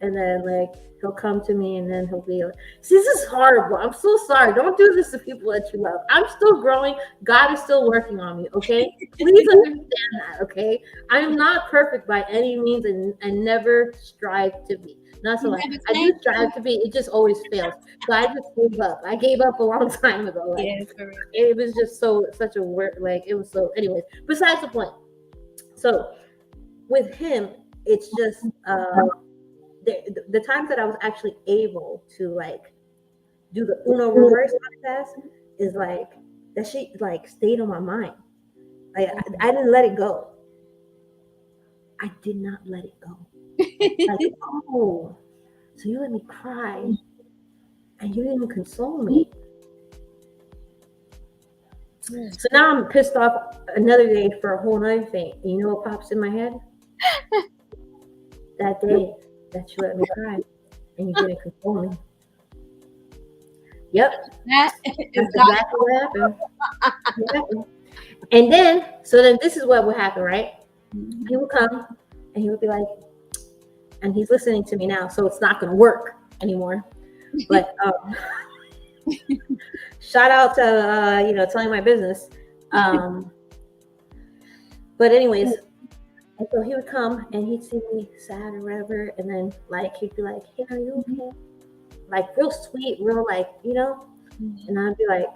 And then like he'll come to me and then he'll be like, "See, this is horrible. I'm so sorry. Don't do this to people that you love. I'm still growing. God is still working on me. Okay? Please understand that. Okay? I am not perfect by any means and never strive to be. Not so much. I do strive to be. It just always fails. So I just gave up. I gave up a long time ago. Like, yeah, for real. it was just such a word. Like it was so. Anyways, besides the point. So with him, it's just the times that I was actually able to like do the Uno reverse test is like that she like stayed on my mind. Like I didn't let it go. I did not let it go. Like, oh, so you let me cry and you didn't even console me. So now I'm pissed off another day for a whole other thing. And you know what pops in my head? That day that you let me cry and you didn't console me. Yep. That That's is exactly what happened. Exactly. And then, so then this is what would happen, right? He would come and he would be like, and he's listening to me now, so it's not going to work anymore. But shout out to, telling my business. But anyways, and so he would come and he'd see me sad or whatever. And then like, he'd be like, "Hey, are you okay?" Like real sweet, real like, and I'd be like,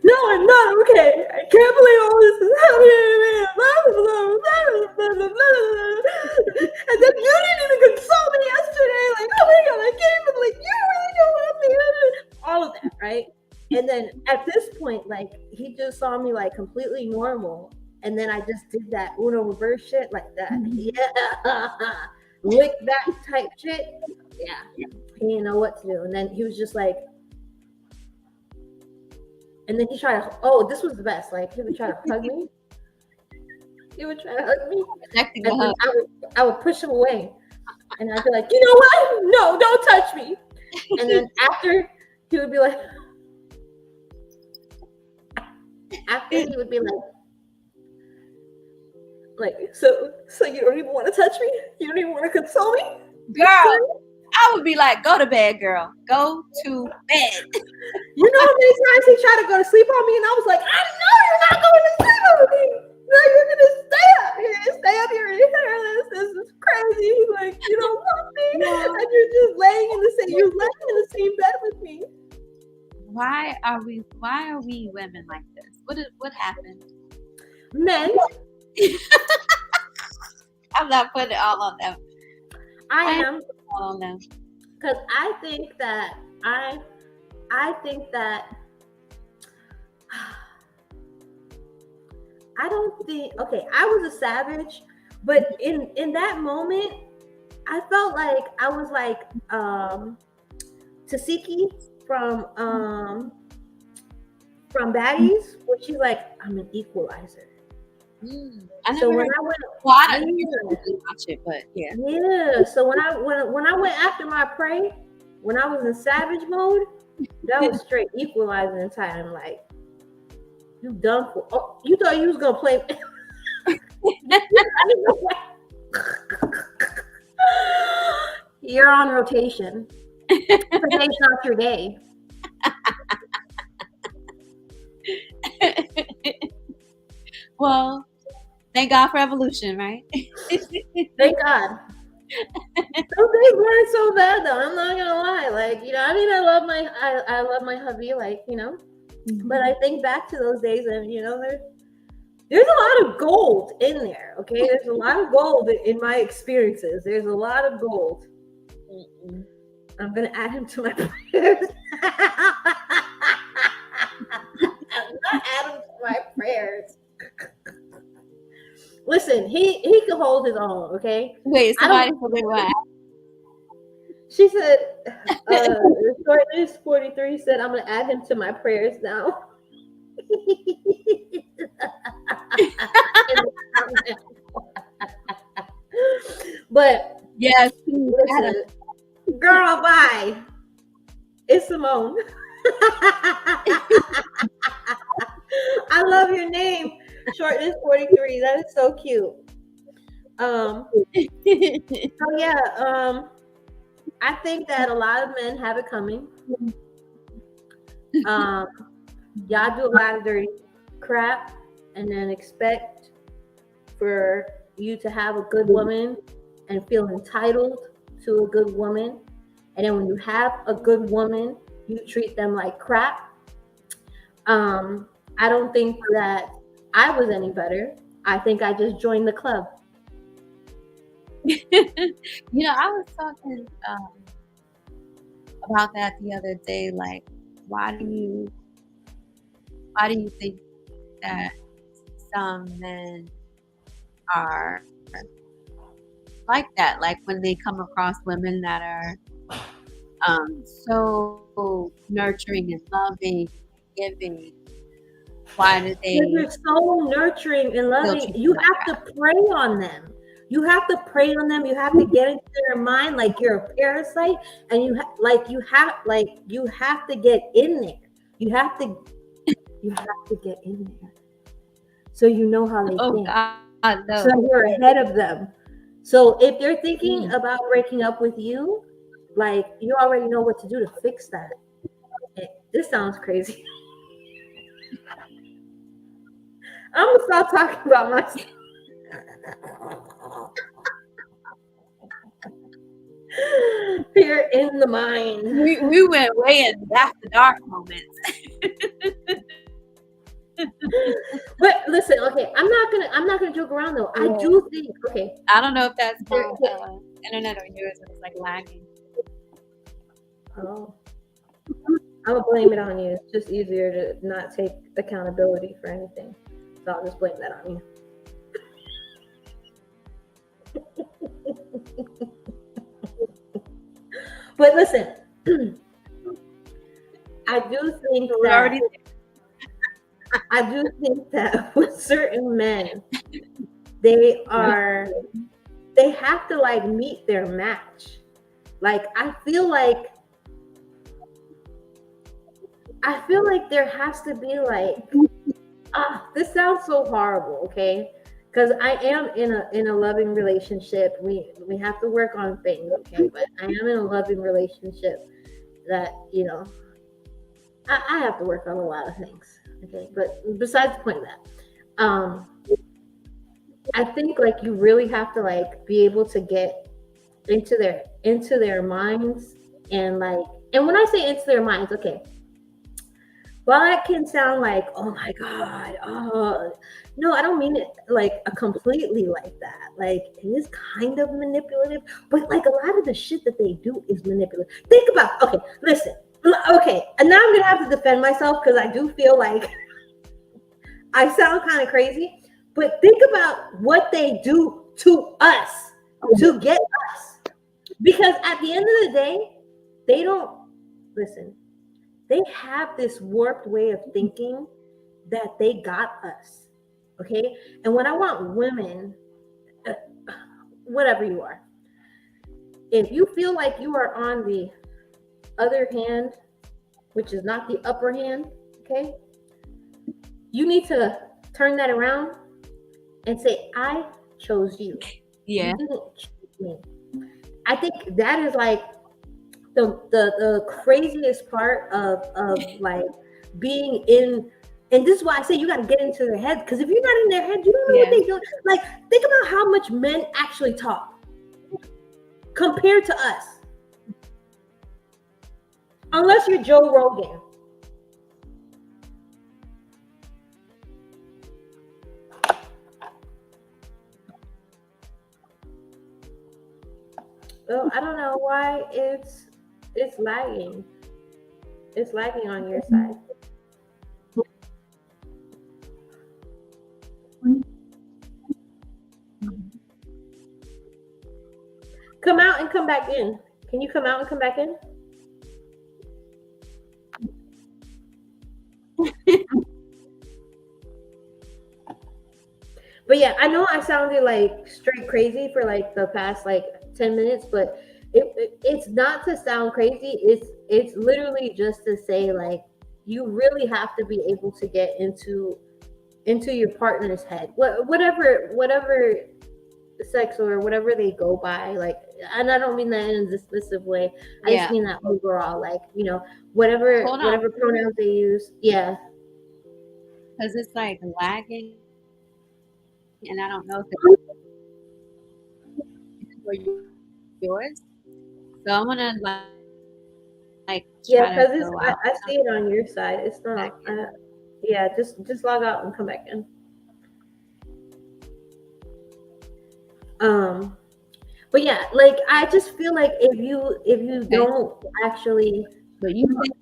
"No, I'm not okay. I can't believe all this is happening to me." And then you didn't even console me yesterday. Like, oh my God, I can't even, like, you really don't want me. All of that, right? And then at this point, like, he just saw me like completely normal. And then I just did that Uno reverse shit like that. Yeah. Lick back type shit. Yeah. He didn't know what to do. And then he was just like, and then he tried to, this was the best. Like, he would try to hug me. He would try to hug me. And then I would push him away. And I'd be like, "You know what? No, don't touch me." And then after, he would be like, he would be like, so you don't even want to touch me? You don't even want to console me? girl, I would be like, "Go to bed, girl. Go to bed." You know how many times he tried to go to sleep on me, and I was like, "I know you're not going to sleep on me. No, you're gonna stay up here and hear this. This is crazy. Like, you don't love me, and you're just laying in the same bed with me." Why are we women like this? What happened? Men, I'm not putting it all on them. I I am, all on them. because I think that I think that I don't think, okay, I was a savage, but in that moment, I felt like I was like Tasiki from Baddies, where she's like, I'm an equalizer. I So never when heard. I went, Well, I didn't yeah, really watch it, but yeah. yeah. So when I went after my prey, when I was in savage mode, that was straight equalizing time. Like, you done for? Oh, you thought you was gonna play? You're on rotation. Today's not your day. Well, thank God for evolution, right? Thank God. Some days weren't so bad though. I'm not gonna lie. Like, you know, I mean, I love my hubby. Like, you know, but I think back to those days, and you know, there's a lot of gold in there. Okay, there's a lot of gold in my experiences. There's a lot of gold. I'm gonna add him to my prayers. I'm not add him to my prayers. Listen, he can hold his own. Okay. Wait, somebody put me what? She said, Shortlist 43 said, I'm going to add him to my prayers now. But, yes, listen, girl, bye. It's Simone. I love your name, Shortlist 43. That is so cute. So yeah, I think that a lot of men have it coming. Y'all do a lot of dirty crap and then expect for you to have a good woman and feel entitled to a good woman. And then when you have a good woman, you treat them like crap. I don't think that I was any better. I think I just joined the club. You know, I was talking about that the other day. Like, why do you think that some men are like that? Like when they come across women that are so nurturing and loving, giving. Why do they? They're so nurturing and loving. You have to prey on them. You have to prey on them. You have to get into their mind like you're a parasite, and you have to get in there. You have to get in there, so you know how they think. God, no. So you're ahead of them. So if they're thinking about breaking up with you, like you already know what to do to fix that. This sounds crazy. I'm gonna stop talking about myself. Fear in the mind. We went way in after dark moments. But listen, okay, I'm not gonna joke around though. Yeah. I do think, okay. I don't know if that's my internet or yours, and it's like lagging. Oh, I'm gonna blame it on you. It's just easier to not take accountability for anything, so I'll just blame that on you. But listen, I do think that with certain men, they have to like meet their match. Like I feel like there has to be like, this sounds so horrible, okay? Because I am in a loving relationship. We have to work on things, okay? But I am in a loving relationship that, you know, I have to work on a lot of things, okay? But besides the point of that, I think like you really have to like be able to get into their minds and like, and when I say into their minds, okay, While that can sound like, oh my God, no, I don't mean it like a completely like that. Like it is kind of manipulative, but like a lot of the shit that they do is manipulative. Think about, okay, listen, okay, and now I'm gonna have to defend myself because I do feel like I sound kind of crazy, but think about what they do to us to get us. Because at the end of the day, they don't listen. They have this warped way of thinking that they got us. Okay. And when I want women, uh, whatever you are, if you feel like you are on the other hand, which is not the upper hand, okay, you need to turn that around and say, I chose you. Yeah. You didn't choose me. I think that is like the craziest part of like being in, and this is why I say you got to get into their head, because if you're not in their head, you don't know what Yeah. they do. Like think about how much men actually talk compared to us, unless you're Joe Rogan. Well, I don't know why it's lagging. It's lagging on your side. Come out and come back in. Can you come out and come back in? But yeah, I know I sounded like straight crazy for like the past like 10 minutes, but it's not to sound crazy. It's literally just to say like you really have to be able to get into your partner's head. Whatever sex or whatever they go by, like, and I don't mean that in a dismissive way. I just Yeah. mean that overall, like, whatever Hold on. whatever pronouns they use. Yeah. Because it's like lagging, and I don't know if it's for yours. So I'm gonna like Yeah, try to because it's go I, out I and see it on your side. It's come back not. in. Yeah, just log out and come back in. Um, but yeah, like I just feel like if you Okay. don't actually, But you think,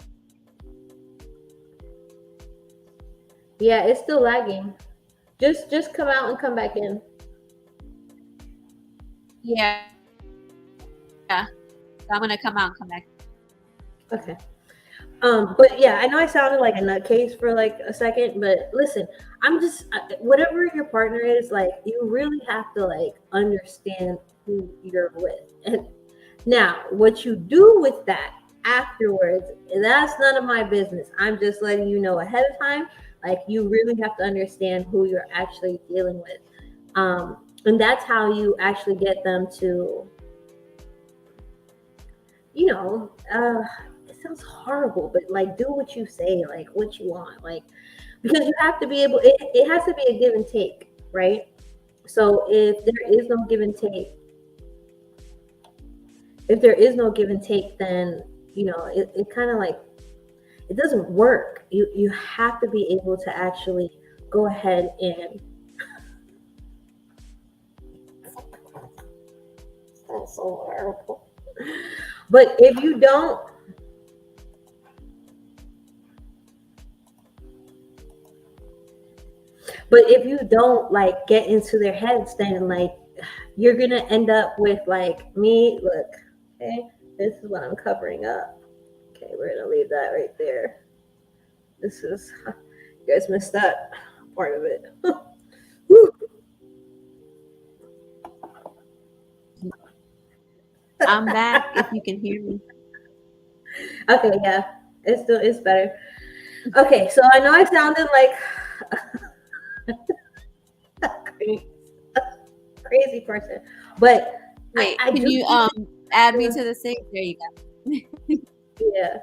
yeah, it's still lagging. Just come out and come back in. yeah. So I'm gonna come out and come back. Okay. But yeah, I know I sounded like a nutcase for like a second, but listen, I'm just whatever your partner is, like you really have to like understand who you're with. And now, what you do with that afterwards, that's none of my business. I'm just letting you know ahead of time. Like you really have to understand who you're actually dealing with, and that's how you actually get them to, you know, it sounds horrible, but like do what you say, like what you want, like because you have to be able. It has to be a give and take, right? So if there is no give and take, then it kind of like it doesn't work. You have to be able to actually go ahead and that's so horrible. But if you don't, like get into their heads, then like you're gonna end up with like me. Look, okay, this is what I'm covering up. Okay, we're gonna leave that right there. This is you guys missed that part of it. Whew. I'm back if you can hear me. Okay, yeah, it's better. Okay, so I know I sounded like a crazy person, but Wait, I can do you think add me that, to the stage? There you go. yeah.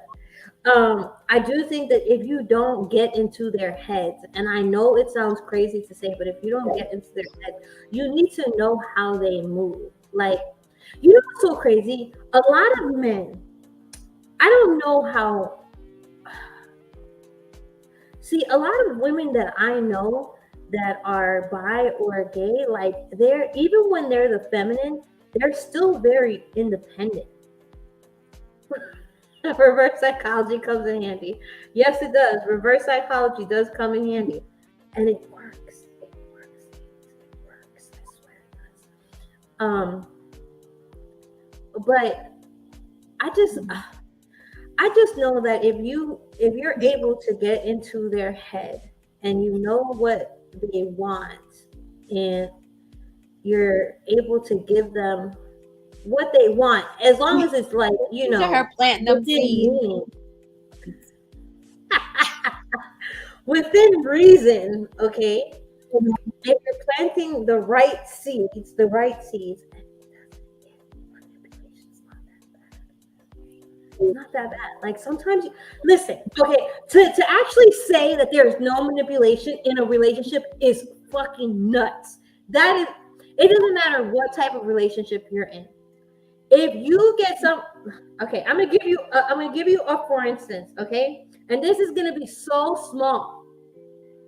I do think that if you don't get into their heads, and I know it sounds crazy to say, but if you don't get into their head, you need to know how they move. Like, what's so crazy? A lot of men, I don't know how See, a lot of women that I know that are bi or gay, like they're even when they're the feminine, they're still very independent. Reverse psychology comes in handy. Yes, it does. Reverse psychology does come in handy, and it works. It works. It works. I swear it does. But I just, I just know that if you're able to get into their head and you know what they want, and you're able to give them what they want, as long as it's like, you To know, her planting them within seeds. meaning, within reason, okay? If you're planting the right seeds, it's not that bad. Like sometimes you listen, okay, to actually say that there's no manipulation in a relationship is fucking nuts. That is, it doesn't matter what type of relationship you're in. If you get some, okay, I'm gonna give you a for instance, okay, and this is gonna be so small,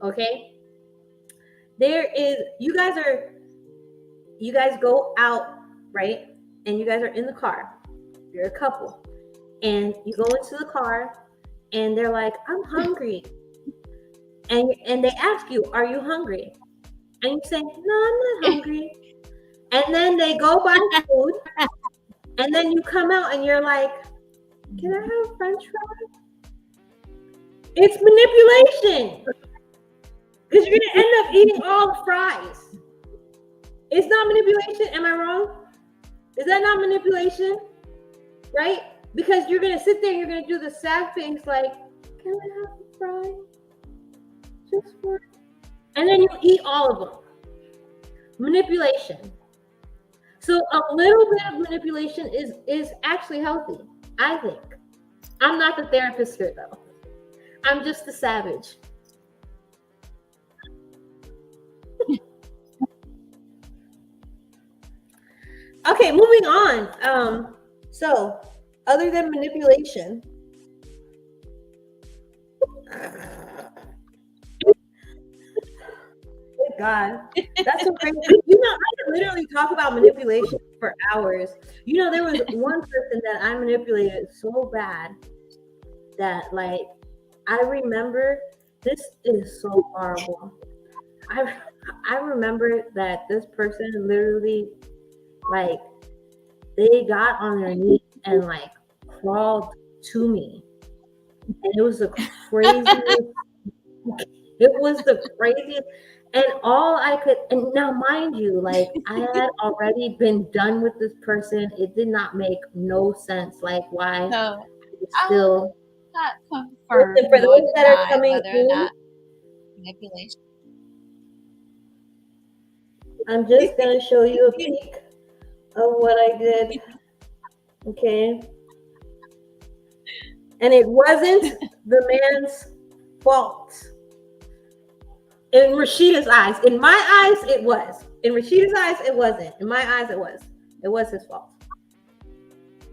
okay. There is, you guys go out, right, and you guys are in the car. You're a couple, and you go into the car, and they're like, "I'm hungry," and they ask you, "Are you hungry?" And you say, "No, I'm not hungry." And then they go buy food, and then you come out and you're like, "Can I have French fries?" It's manipulation because you're gonna end up eating all the fries. It's not manipulation. Am I wrong? Is that not manipulation? Right? Because you're gonna sit there and you're gonna do the sad face like, "Can I have a fry? Just for," and then you eat all of them. Manipulation. So a little bit of manipulation is actually healthy, I think. I'm not the therapist here though. I'm just the savage. Okay, moving on. So other than manipulation, good God, that's so crazy. You know, I could literally talk about manipulation for hours. You know, there was one person that I manipulated so bad that, like, I remember, this is so horrible. I I remember that this person literally, like, they got on their knees and like crawled to me, and it was the craziest. It was the craziest. And all I could, and now mind you, like I had already been done with this person. It did not make no sense, like why So I will still. not confirm Listen, for nor those that are deny coming whether or in, not manipulation. I'm just gonna show you a peek of what I did. Okay. And it wasn't the man's fault. In Rashida's eyes. In my eyes, it was. In Rashida's eyes, it wasn't. In my eyes, it was. It was his fault.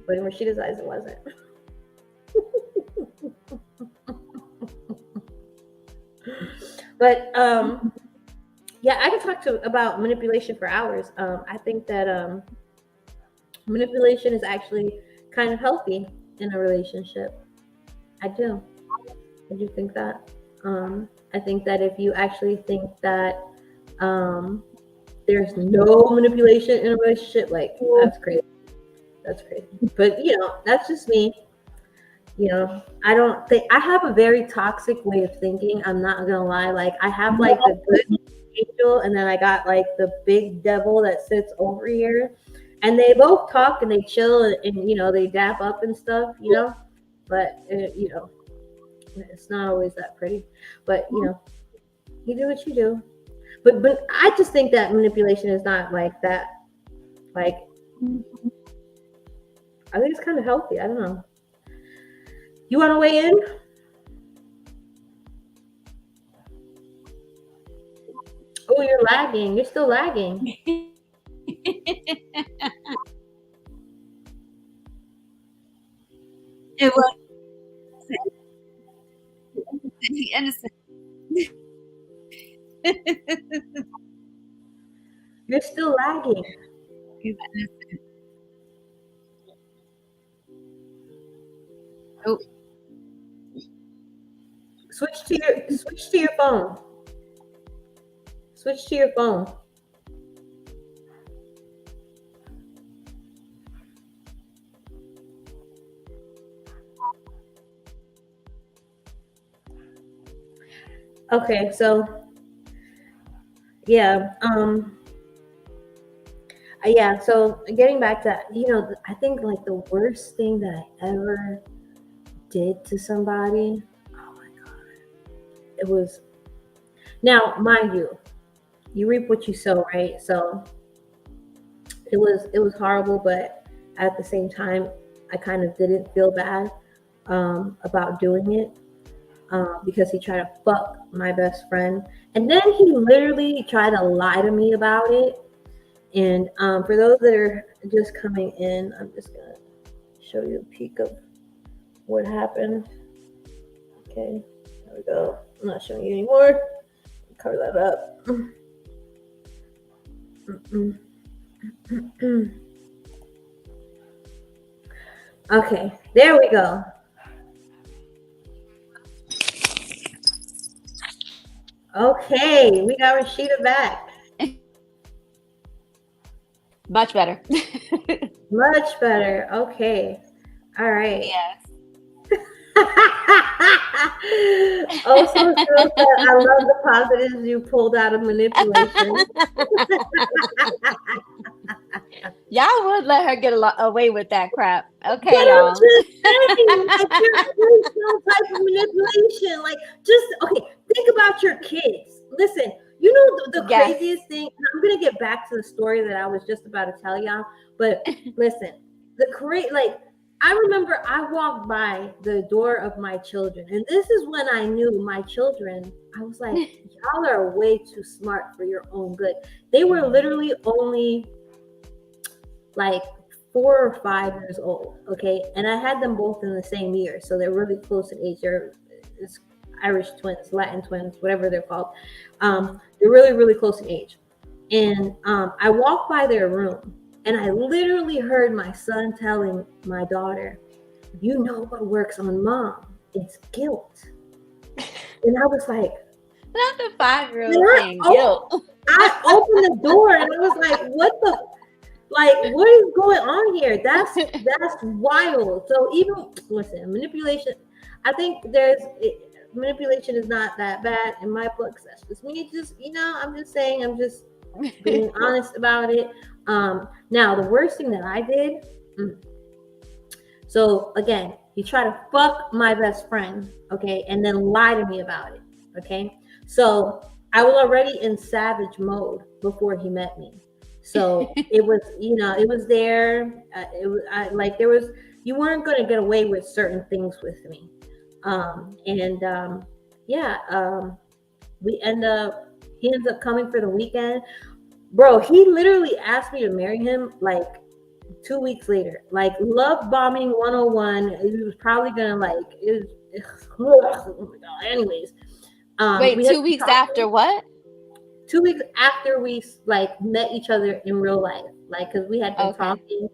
But in Rashida's eyes, it wasn't. But yeah, I can talk about manipulation for hours. I think that manipulation is actually kind of healthy in a relationship. I do. I do think that. I think that if you actually think that there's no manipulation in a relationship, like that's crazy. That's crazy. But you know, that's just me. You know, I don't think I have a very toxic way of thinking. I'm not gonna lie. Like I have like the good angel, and then I got like the big devil that sits over here, and they both talk and they chill, and you know they dap up and stuff. You know, but you know, it's not always that pretty. But you know, you do what you do. But I just think that manipulation is not like that. Like I think it's kind of healthy. I don't know. You want to weigh in? Oh, you're lagging. You're still lagging. It was innocent. You're still lagging. He's innocent. Oh, Switch to your phone. Switch to your phone. Okay, so yeah, yeah. So getting back to I think like the worst thing that I ever did to somebody. Oh my god, it was. Now, mind you, you reap what you sow, right? So it was horrible, but at the same time, I kind of didn't feel bad about doing it because he tried to fuck my best friend, and then he literally tried to lie to me about it. And for those that are just coming in, I'm just gonna show you a peek of what happened. Okay, there we go. I'm not showing you anymore. Cover that up. Okay, there we go. Okay, we got Rashida back. much better. Much better. Okay. All right. Yes. Also, I love the positives you pulled out of manipulation. Y'all would let her get away with that crap. Okay, But y'all. I'm just saying, like, there's no type of manipulation. Like, just okay. Think about your kids. Listen, you know the Yes. craziest thing. And I'm gonna get back to the story that I was just about to tell y'all. But listen, like I remember I walked by the door of my children, and this is when I knew my children. I was like, y'all are way too smart for your own good. They were literally only like 4 or 5 years old, okay? And I had them both in the same year, so they're really close in age. They're Irish twins, Latin twins, whatever they're called. They're really, really close in age. And I walked by their room, and I literally heard my son telling my daughter, "You know what works on mom? It's guilt." And I was like, Not the 5-year-old "What?" saying guilt. I opened the door, and I was like, "What the? Like, what is going on here? That's wild." So even listen, manipulation. I think manipulation is not that bad in my books. That's just me. Just I'm just saying. I'm just being honest about it. Now the worst thing that I did. So again, he tried to fuck my best friend, okay, and then lie to me about it, okay. So I was already in savage mode before he met me. So it was, it was there. There was, you weren't going to get away with certain things with me. He ends up coming for the weekend. Bro, he literally asked me to marry him like 2 weeks later. Like love bombing 101. It was probably going to oh my God. Anyways. Wait, 2 weeks after what? 2 weeks after we met each other in real life, because we had been talking,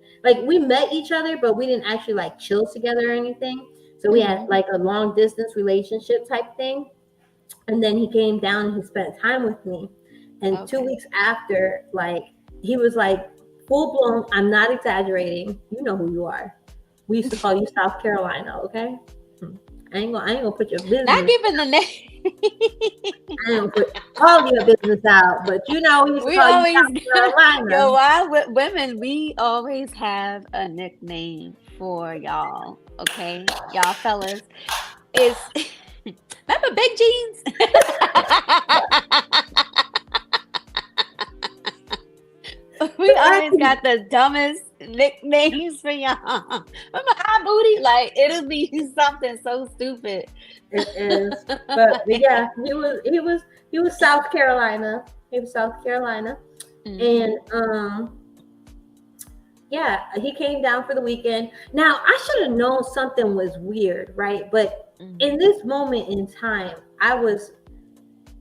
we met each other, but we didn't actually chill together or anything. So we had a long distance relationship type thing. And then he came down and he spent time with me. And 2 weeks after, he was full blown. I'm not exaggerating. You know who you are. We used to call you South Carolina. Okay. I ain't gonna put your business. Not giving the name. I don't put all your business out, but we used to call you South Carolina. Yo, why women? We always have a nickname for y'all. Okay, y'all fellas. It's remember Big Jeans. We always got the dumbest nicknames for y'all. Remember High Booty? It'll be something so stupid. It is, but yeah, he was South Carolina. He was South Carolina, and yeah, he came down for the weekend. Now I should have known something was weird, right? But in this moment in time, I was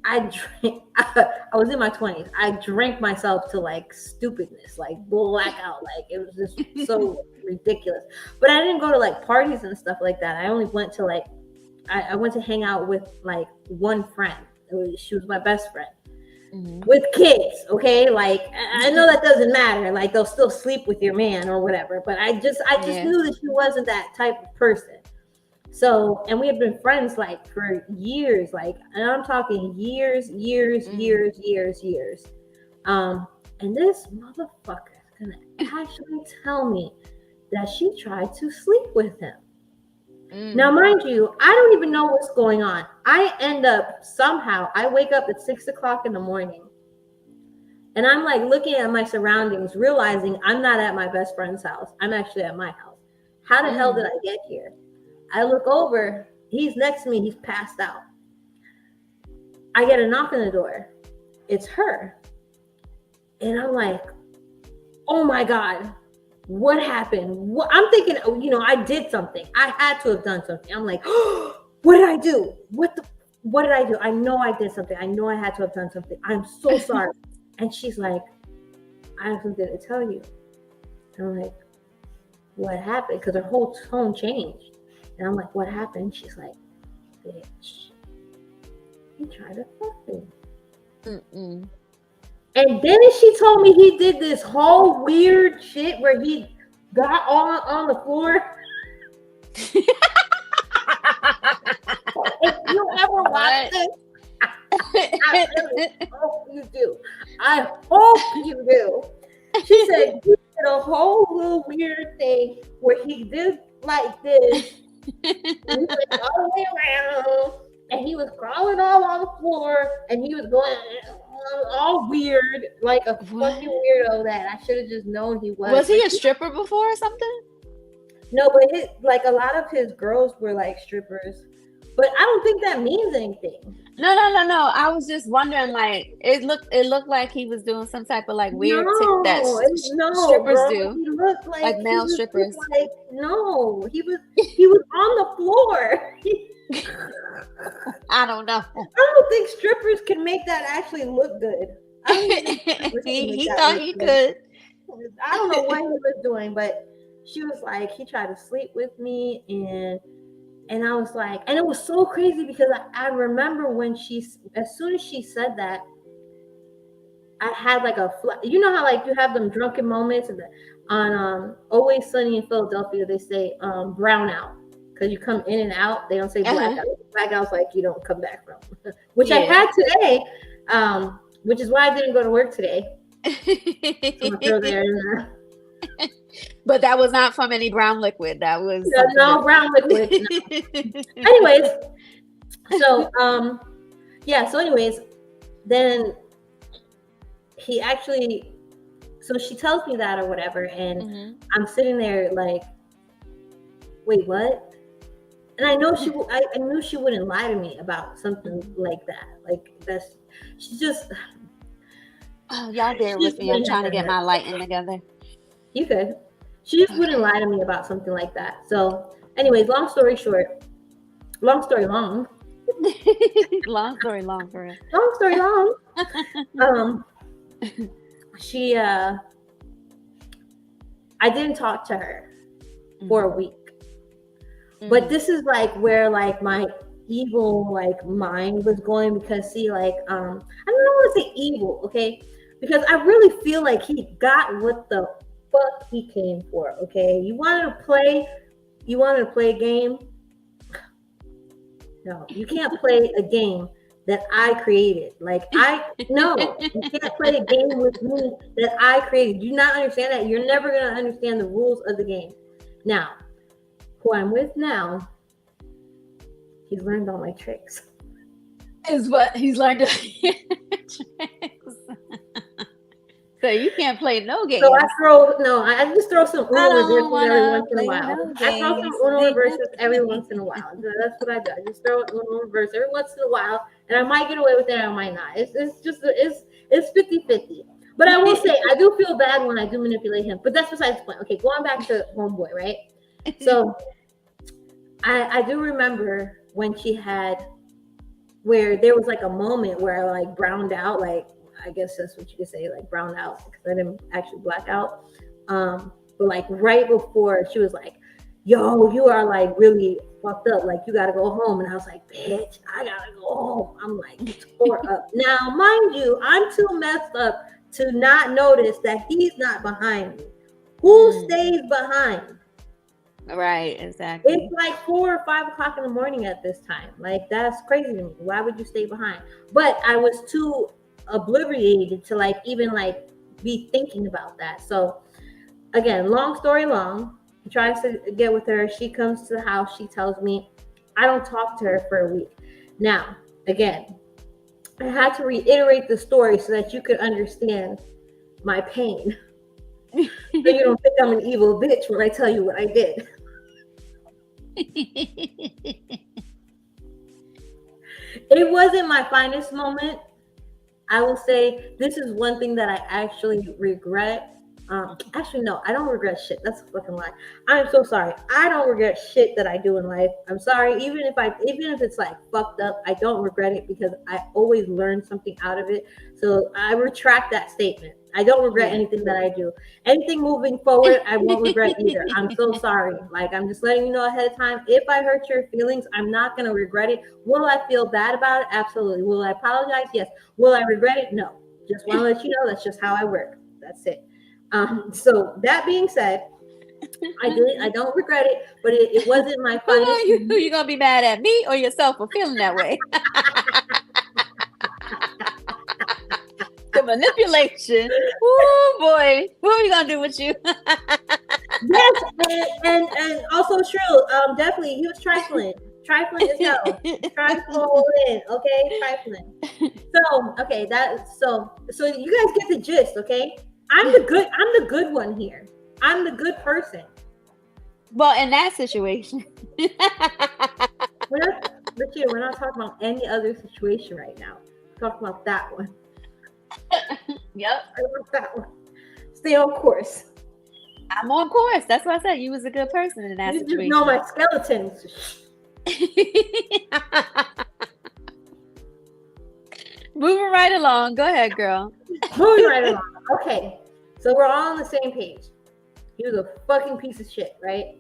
I drank. I was in my 20s. I drank myself to like stupidness, like blackout. Like it was just so ridiculous. But I didn't go to like parties and stuff like that. I only went to like I went to hang out with like one friend. She was my best friend. Mhm. With kids, okay? Like I know that doesn't matter. Like they'll still sleep with your man or whatever. But I just Yeah. knew that she wasn't that type of person. So, and we had been friends like for years, like, and I'm talking years, years, Mm. years, years, years. And this motherfucker is gonna actually tell me that she tried to sleep with him. Now, Mm. mind you, I don't even know what's going on. I end up somehow, I wake up at 6 o'clock in the morning and I'm like looking at my surroundings, realizing I'm not at my best friend's house. I'm actually at my house. How the hell did Mm. I get here? I look over, he's next to me, he's passed out. I get a knock on the door. It's her. And I'm like, oh my God, what happened? I'm thinking, I did something. I had to have done something. I'm like, oh, what did I do? What did I do? I know I did something. I know I had to have done something. I'm so sorry. And she's like, I have something to tell you. And I'm like, what happened? Because her whole tone changed. And I'm like, what happened? She's like, bitch, he tried to fuck me. Mm-mm. And then she told me he did this whole weird shit where he got on the floor. If you ever watch What? this, I really hope you do. I hope you do. She said he did a whole little weird thing where he did like this. And he went all the way around, and he was crawling all on the floor, and he was going all weird, like a What? fucking weirdo that I should have just known he was. Was he But a stripper before or something? no, but like a lot of his girls were like strippers, but I don't think that means anything. No. I was just wondering, like, it looked like he was doing some type of like weird tick that No, strippers bro. do, He looked like like he male was strippers. just like no. He was on the floor. I don't know. I don't think strippers can make that actually look good. I don't even think strippers can make he that thought look he good. could. I don't know what he was doing, but she was like, he tried to sleep with me, and I was like, and it was so crazy because I remember when as soon as she said that, I had like you know how like you have them drunken moments on Always Sunny in Philadelphia, they say brownout because you come in and out. They don't say Uh-huh. blackout. Blackout's like you don't come back from, which I Yeah. had today, which is why I didn't go to work today. So I'm gonna throw that in there. But that was not from any brown liquid. That was No brown liquid. No. Anyways, so yeah. So anyways, then he actually. So she tells me that or whatever, and Mhm. I'm sitting there like, wait, what? And I know I knew she wouldn't lie to me about something like that. Like she's just. Oh, y'all bear with me. I'm trying to get my lighting together. You could. She just wouldn't lie to me about something like that. So, anyways, long story short, long story long. Long story long for real. Long story long. She I didn't talk to her for a week. But this is like where like my evil like mind was going because see like I don't want to say evil, okay? Because I really feel like he got what the fuck he came for, okay? You wanted to play a game? No, you can't play a game that I created. Like no, you can't play a game with me that I created. Do you not understand that? You're never gonna understand the rules of the game. Now, who I'm with now, he's learned all my tricks. Is what he's learned. So you can't play no games. So I just throw some Uno reverses every once in a while. No I throw some Uno reverses every once in a while. That's what I do. I just throw an Uno reverse every once in a while, and I might get away with it, I might not. It's just it's 50-50. But I will say I do feel bad when I do manipulate him. But that's besides the point. Okay, going back to homeboy, right? So I do remember when she had where there was like a moment where I like browned out, like I guess that's what you could say, like browned out because I didn't actually black out. But like right before she was like, yo, you are like really fucked up. Like you gotta go home. And I was like, bitch, I gotta go home. I'm like tore up. Now, mind you, I'm too messed up to not notice that he's not behind me. Who stays behind? Right, exactly. It's like 4 or 5 o'clock in the morning at this time. Like that's crazy to me. Why would you stay behind? But I was too obliviated to like even like be thinking about that. So again, long story long, he tries to get with her. She comes to the house. She tells me, I don't talk to her for a week. Now, again, I had to reiterate the story so that you could understand my pain. So you don't think I'm an evil bitch when I tell you what I did. It wasn't my finest moment. I will say this is one thing that I actually regret. Actually, no, I don't regret shit. That's a fucking lie. I'm so sorry. I don't regret shit that I do in life. I'm sorry. Even if it's like fucked up, I don't regret it because I always learn something out of it. So I retract that statement. I don't regret anything that I do. Anything moving forward, I won't regret either. I'm so sorry. Like I'm just letting you know ahead of time. If I hurt your feelings, I'm not gonna regret it. Will I feel bad about it? Absolutely. Will I apologize? Yes. Will I regret it? No. Just want to let you know that's just how I work. That's it. So that being said, I don't regret it, but it wasn't my finest. Who you gonna be mad at, me or yourself for feeling that way? The manipulation. Oh boy, what are we gonna do with you? Yes, and also true. Definitely, he was trifling as hell. Trifling, okay, trifling. So okay, so you guys get the gist, okay? I'm the good one here. I'm the good person. Well, in that situation. We're not talking about any other situation right now. We're talking about that one. Yep. I want that one. Stay on course. I'm on course. That's why I said you was a good person in that situation. You know my skeletons. Moving right along. Go ahead, girl. Moving right along. Okay. So we're all on the same page. He was a fucking piece of shit, right?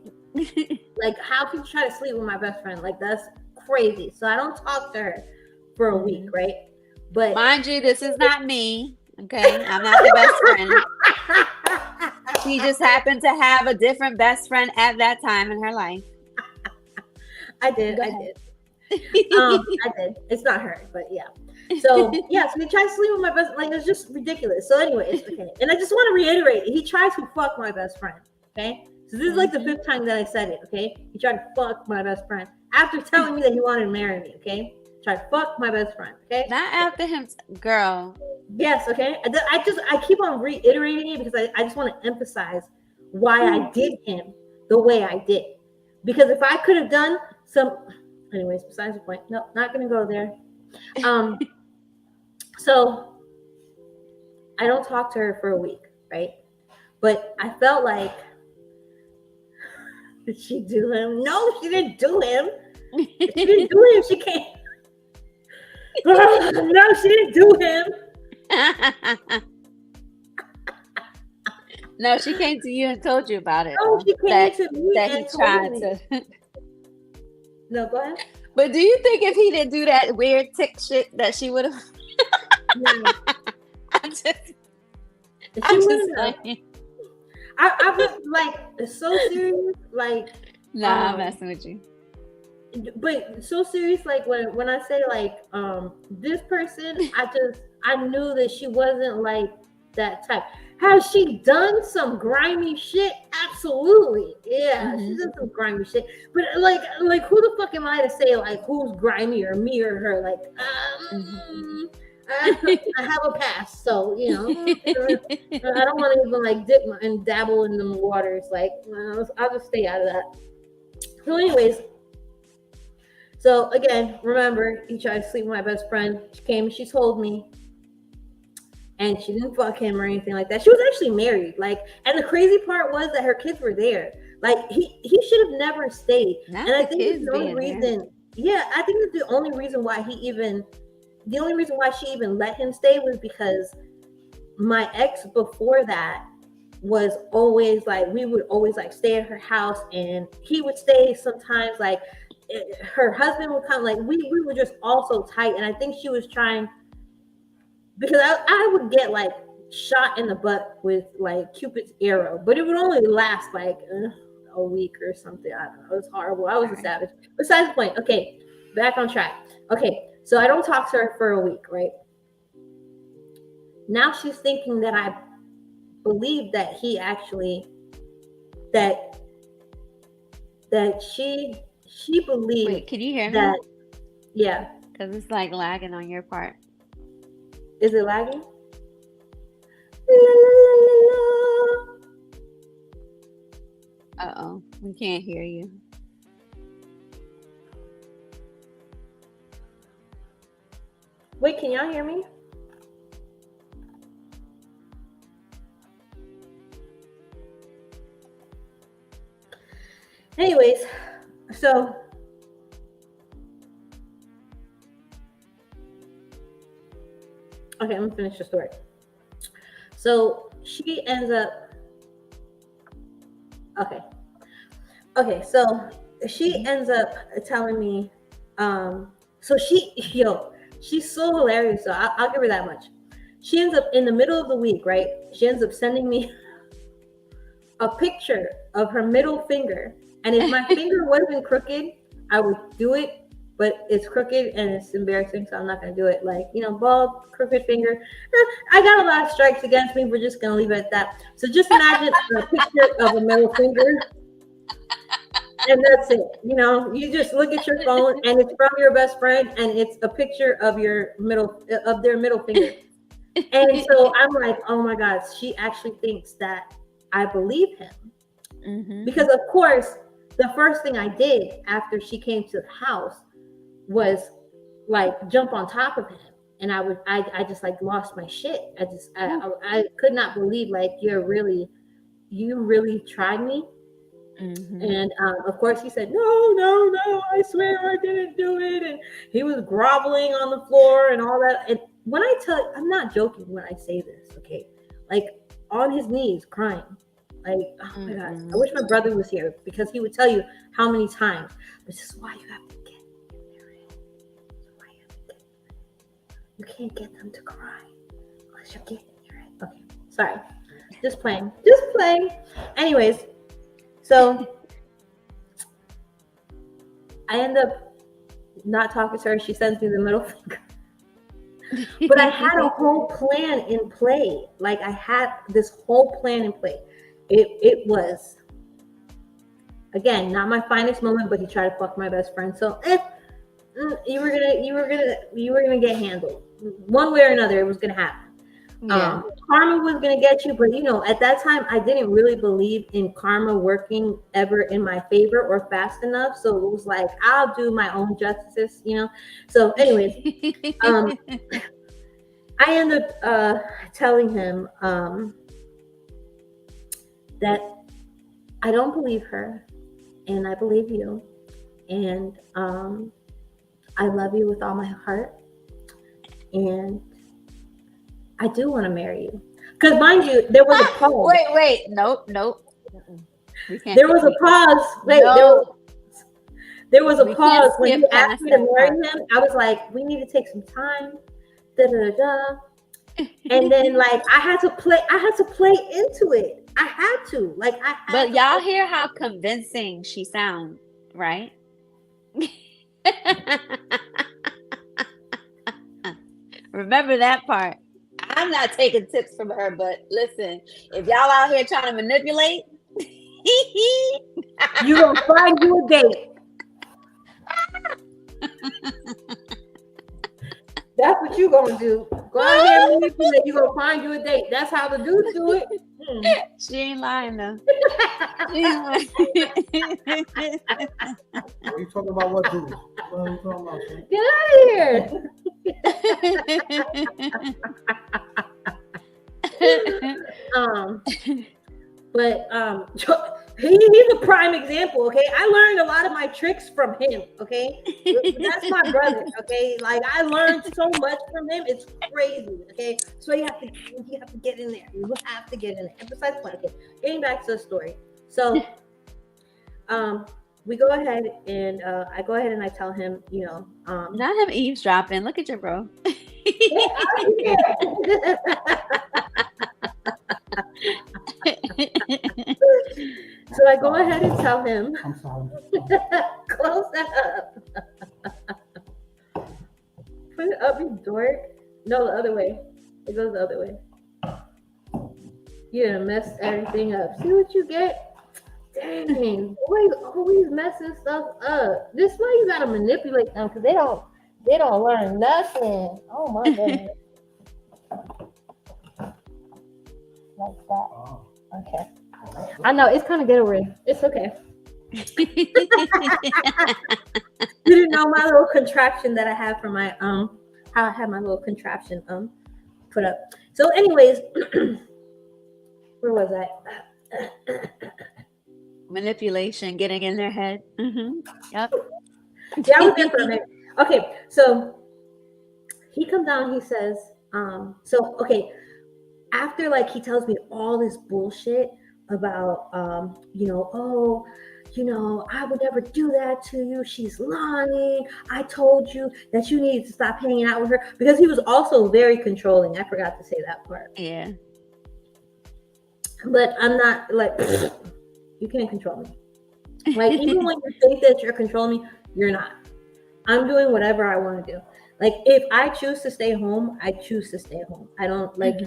Like, how could you try to sleep with my best friend? Like, that's crazy. So I don't talk to her for a week, right? But mind you, this is not me. Okay, I'm not the best friend. She just happened to have a different best friend at that time in her life. I did. I did. It's not her, but yeah. So yeah, so he tried to sleep with my best. Like it's just ridiculous. So anyways, okay. And I just want to reiterate, he tried to fuck my best friend. Okay, so this is like the 5th time that I said it. Okay, he tried to fuck my best friend after telling me that he wanted to marry me. Okay, tried to fuck my best friend. Okay, not after him, girl. Yes. Okay. I keep on reiterating it because I just want to emphasize why I did him the way I did. Because if I could have done some, anyways, besides the point. No, not gonna go there. So I don't talk to her for a week, right? But I felt like, did she do him? No, she didn't do him. If she didn't do him, she can't. No, she didn't do him. No, she came to you and told you about it. No, she came to me that and he tried to. No, go ahead. But do you think if he didn't do that weird tick shit that she would have? No. I'm just saying. I was like so serious, like. Nah, I'm messing with you. But so serious, like when I say like this person, I knew that she wasn't like that type. Has she done some grimy shit? Absolutely. Yeah, she's done some grimy shit. But like who the fuck am I to say like who's grimy or me or her? Like I have a past, so you know I don't want to even like dip and dabble in the waters. Like I'll just stay out of that. So anyways, so again, remember he tried to sleep with my best friend. She came, she told me. And she didn't fuck him or anything like that. She was actually married. Like, and the crazy part was that her kids were there. Like, he should have never stayed. Not and I the think kids the only reason, yeah, I think that the only reason why she even let him stay was because my ex before that was always like, we would always like stay at her house, and he would stay sometimes, like her husband would come, like we were just all so tight. And I think she was trying, because I would get like shot in the butt with like Cupid's arrow, but it would only last like a week or something. I don't know. It was horrible. I was a savage. Besides the point. Okay, back on track. Okay, so I don't talk to her for a week, right? Now she's thinking that I believe that he actually, that she believed. Wait, can you hear me? That, yeah. Because it's like lagging on your part. Is it lagging? La, la, la, la. Uh-oh, we can't hear you. Wait, can y'all hear me? Anyways, so okay, I'm gonna finish the story. So she ends up, okay, so she ends up telling me, so she's so hilarious. So I'll give her that much. She ends up in the middle of the week, right? She ends up sending me a picture of her middle finger. And if my finger wasn't crooked, I would do it, but it's crooked and it's embarrassing, so I'm not gonna do it. Like, bald, crooked finger. I got a lot of strikes against me. We're just gonna leave it at that. So just imagine a picture of a middle finger, and that's it. You just look at your phone, and it's from your best friend, and it's a picture of their middle finger. And so I'm like, oh my God, she actually thinks that I believe him. Mm-hmm. Because of course, the first thing I did after she came to the house was like jump on top of him, and I just like lost my shit. I could not believe, like, you really tried me. Mm-hmm. And of course he said, no, I swear I didn't do it. And he was groveling on the floor and all that. And when I tell you, I'm not joking when I say this, okay? Like on his knees crying. Like, oh my God, I wish my brother was here, because he would tell you how many times. But this is why you have to get in their head. You can't get them to cry unless you get in your head. Okay, sorry. Just playing. Anyways, so I end up not talking to her. She sends me the middle finger. But I had a whole plan in play. Like, I had this whole plan in play. It was, again, not my finest moment, but he tried to fuck my best friend. So you were gonna get handled one way or another. It was gonna happen. Yeah. Karma was gonna get you, but at that time I didn't really believe in karma working ever in my favor or fast enough. So it was like, I'll do my own justice, So anyways, I ended up telling him that I don't believe her, and I believe you, and I love you with all my heart, and I do want to marry you. Because mind you, there was a pause. Wait, nope. There was a pause. Wait, no. There was a pause when you asked me to marry him. I was like, we need to take some time. And then like I had to play into it. I had to. But y'all hear how convincing she sounds, right? Remember that part. I'm not taking tips from her, but listen, if y'all out here trying to manipulate, you gonna find you a date. That's what you gonna do. Go out here and manipulate. You gonna find you a date. That's how the dudes do it. She ain't lying though. What are you talking about? What dude? What are you talking about? Son? Get out of here. He's a prime example, okay? I learned a lot of my tricks from him, okay? That's my brother, okay? Like I learned so much from him, it's crazy, okay? So you have to get in there. You have to get in there. And besides the point, okay, getting back to the story. So we go ahead and I go ahead and I tell him, Not him eavesdropping. Look at your bro. So I go ahead and tell him, I'm sorry. close that up. Put it up, you dork. No, the other way. It goes the other way. You done messed everything up. See what you get? Dang, boys always messing stuff up. This way you gotta manipulate them because they don't learn nothing. Oh my goodness. Like that. Oh. Okay. I know it's kind of getaway. It's okay. You didn't know my little contraption that I have for my how I had my little contraption put up. So anyways, where was I? Manipulation, getting in their head. Mm-hmm. Yep. Yeah, I was there for a minute. Okay, so he comes down, he says, okay, after like he tells me all this bullshit about I would never do that to you. She's lying. I told you that you needed to stop hanging out with her, because he was also very controlling. I forgot to say that part. Yeah. But I'm not like you can't control me. Like even when you think that you're controlling me, you're not. I'm doing whatever I want to do. Like if I choose to stay home, I choose to stay home. I don't like you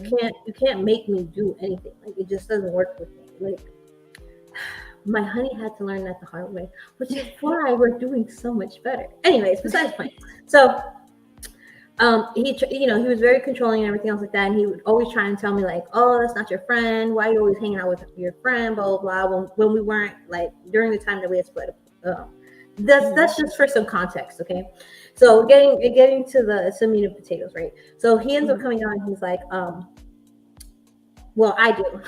can't make me do anything. Like it just doesn't work with me. Like my honey had to learn that the hard way, which is why we're doing so much better. Anyways, besides the point. So he was very controlling and everything else like that, and he would always try and tell me like, oh, that's not your friend, why are you always hanging out with your friend, blah blah blah, when we weren't, like during the time that we had split up. That's just for some context, okay? So getting to the meat and potatoes, right? So he ends up coming out and he's like, well, I do.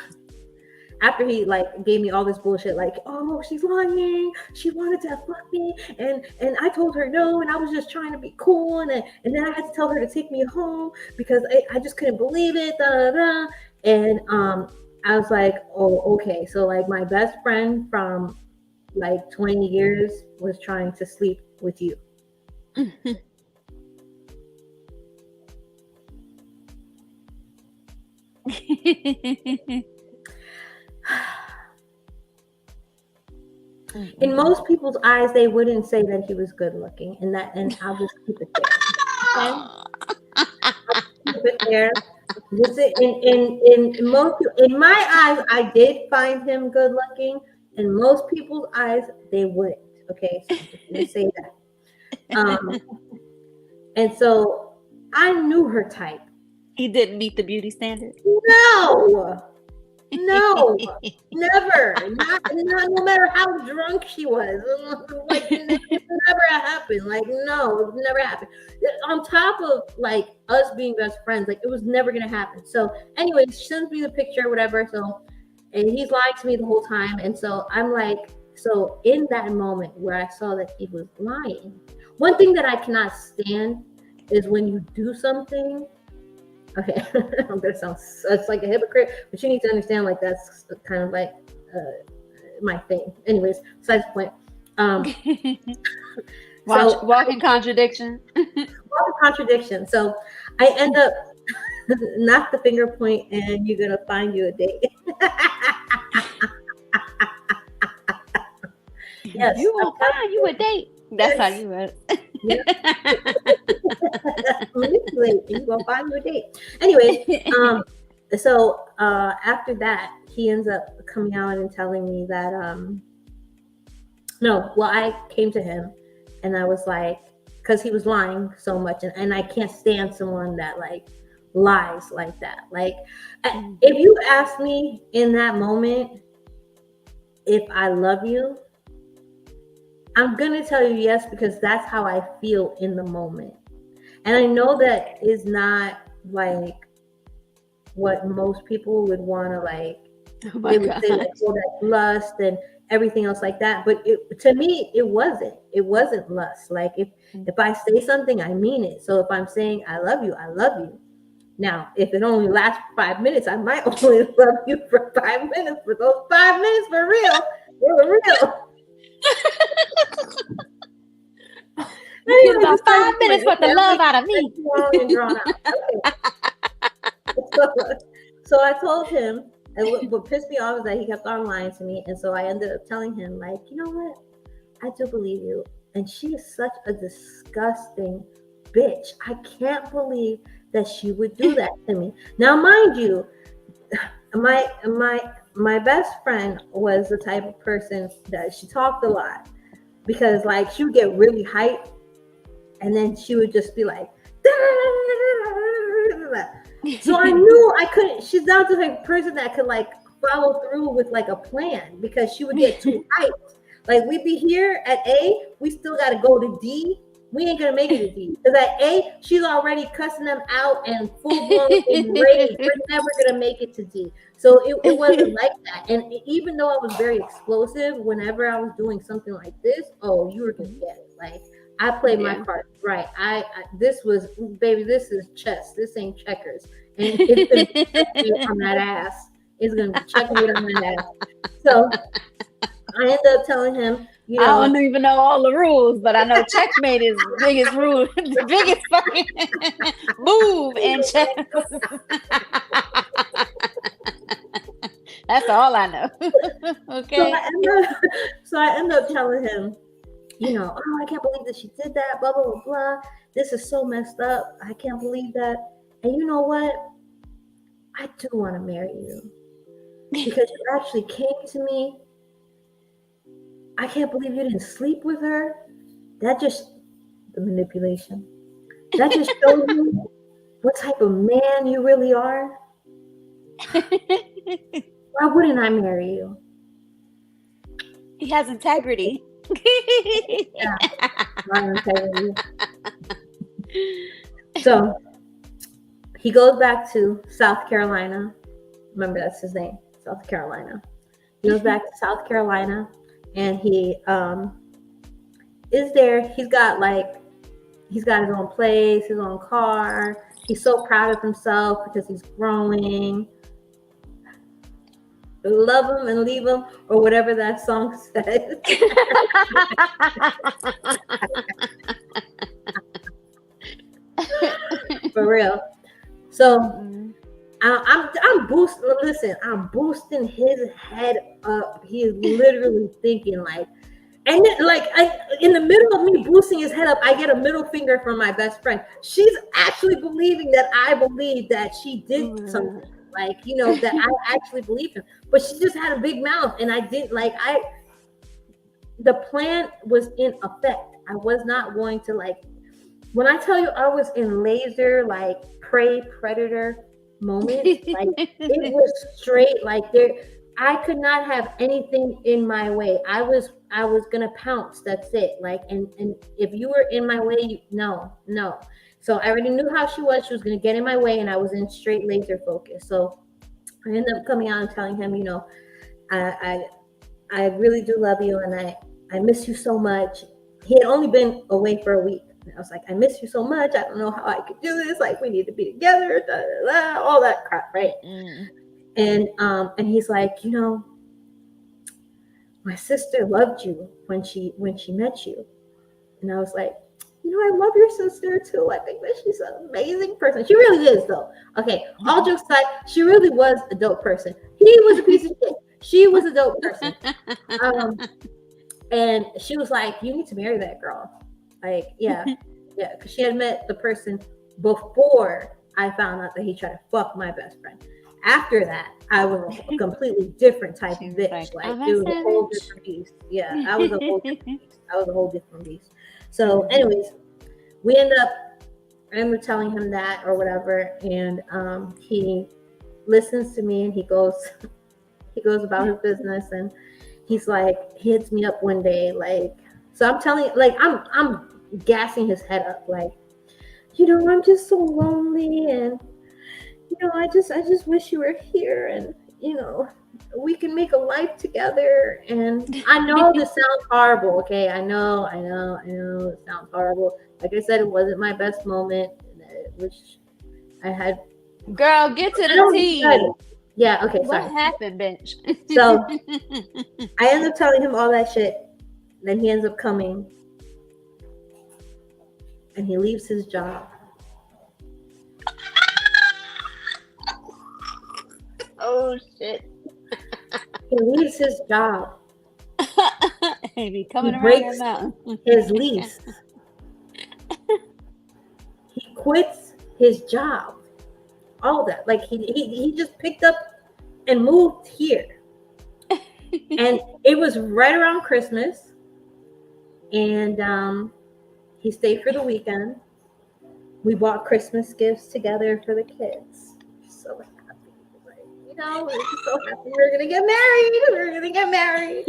After he like gave me all this bullshit, like, oh, she's lying, she wanted to fuck me, and I told her no, and I was just trying to be cool, and then I had to tell her to take me home because I just couldn't believe it, da, da, da. And I was like, oh, okay, so like my best friend from like 20 years was trying to sleep with you. In most people's eyes, they wouldn't say that he was good looking, and I'll just keep it there. Okay? Keep it there. In my eyes, I did find him good looking. In most people's eyes, they wouldn't. Okay, so let's say that. And so I knew her type. He didn't meet the beauty standard. No, never. Not no matter how drunk she was. Like it never happened. Like no, it never happened. On top of like us being best friends, like it was never gonna happen. So, anyway, she sends me the picture, whatever. So, and he's lied to me the whole time. And so I'm like, so in that moment where I saw that he was lying, one thing that I cannot stand is when you do something. Okay, I'm gonna sound such like a hypocrite, but you need to understand like that's kind of like my thing. Anyways, besides the point. Walking contradiction. Walking contradiction. So I end up not the finger point, and you're gonna find you a date. Yes, you will find you a date. That's how you was. Manipulate, and you're gonna find you a date. Anyway, so after that, he ends up coming out and telling me that I came to him and I was like, because he was lying so much, and I can't stand someone that like lies like that. Like if you ask me in that moment if I love you, I'm gonna tell you yes, because that's how I feel in the moment. And I know that is not like what most people would want to like. They would say like, oh, that's lust, and everything else like that. But to me, it wasn't lust. Like if I say something, I mean it. So if I'm saying I love you, I love you. Now, if it only lasts 5 minutes, I might only love you for 5 minutes, but those 5 minutes were real. They were real. You get about 5 minutes worth of love out of me. Long and drawn out. Okay. So I told him, and what pissed me off is that he kept on lying to me, and so I ended up telling him, like, you know what? I do believe you, and she is such a disgusting bitch. I can't believe that she would do that to me. Now, mind you, my best friend was the type of person that she talked a lot, because like she would get really hyped, and then she would just be like, so I knew I couldn't. She's not the type of person that could like follow through with like a plan, because she would get too hyped. Like we'd be here at A, we still got to go to D. We ain't gonna make it to D, because at A she's already cussing them out and full blown enraged. We're never gonna make it to D. So it wasn't like that. And even though I was very explosive, whenever I was doing something like this, oh, you were gonna get it. Like I played my part right. I this was, baby, this is chess. This ain't checkers. And it's gonna be checkmate on that ass. It's gonna be checkmate on that ass. So I ended up telling him, you know, I don't even know all the rules, but I know checkmate is the biggest rule, the biggest fucking move in chess. That's all I know. Okay. So I end up telling him, you know, oh, I can't believe that she did that, blah, blah, blah, blah. This is so messed up. I can't believe that. And you know what? I do want to marry you, because you actually came to me. I can't believe you didn't sleep with her. That just, the manipulation. That just shows you what type of man you really are. Why wouldn't I marry you? He has integrity. Yeah, my integrity. So he goes back to South Carolina. Remember, that's his name, South Carolina. He goes back to South Carolina, and he is there. He's got his own place, his own car. He's so proud of himself because he's growing. Love him and leave him, or whatever that song says. For real. So I'm boosting. Listen, I'm boosting his head up. He is literally thinking like, and then, like in the middle of me boosting his head up, I get a middle finger from my best friend. She's actually believing that I believe that she did something. Like, you know, that I actually believed him, but she just had a big mouth, and I didn't the plan was in effect. I was not going to, like, when I tell you I was in laser, like, prey predator moment, like, it was straight, like, I could not have anything in my way. I was gonna pounce. That's it. Like, and if you were in my way, no. So I already knew how she was. She was going to get in my way, and I was in straight laser focus. So I ended up coming out and telling him, you know, I really do love you, and I miss you so much. He had only been away for a week. And I was like, I miss you so much. I don't know how I could do this. Like, we need to be together, da, da, da, all that crap, right? And he's like, you know, my sister loved you when she met you. And I was like, you know, I love your sister too. I think that she's an amazing person. She really is, though. Okay, all jokes aside, she really was a dope person. He was a piece of shit. She was a dope person. And she was like, you need to marry that girl. Like, yeah, because she had met the person before I found out that he tried to fuck my best friend. After that, I was a completely different type of bitch. Like, it was a whole different beast. Yeah, I was a whole different beast. So, anyways, we end up, I remember telling him that or whatever, and he listens to me, and he goes about his business, and he's like, he hits me up one day, like, so I'm telling, like, I'm gassing his head up, like, you know, I'm just so lonely, and you know, I just wish you were here, and you know, we can make a life together. And I know this sounds horrible. Okay, I know it sounds horrible. Like I said, it wasn't my best moment, which I had. Girl, get to I the don't tea. Yeah, okay, What sorry. happened, bitch? So I end up telling him all that shit. Then he ends up coming and he leaves his job. Oh shit. He leaves his job. He be coming He around breaks that mountain. his lease. He quits his job. All that. Like he just picked up and moved here. And it was right around Christmas. And he stayed for the weekend. We bought Christmas gifts together for the kids. So happy. Like, you know, we were so happy we were gonna get married. We were gonna get married.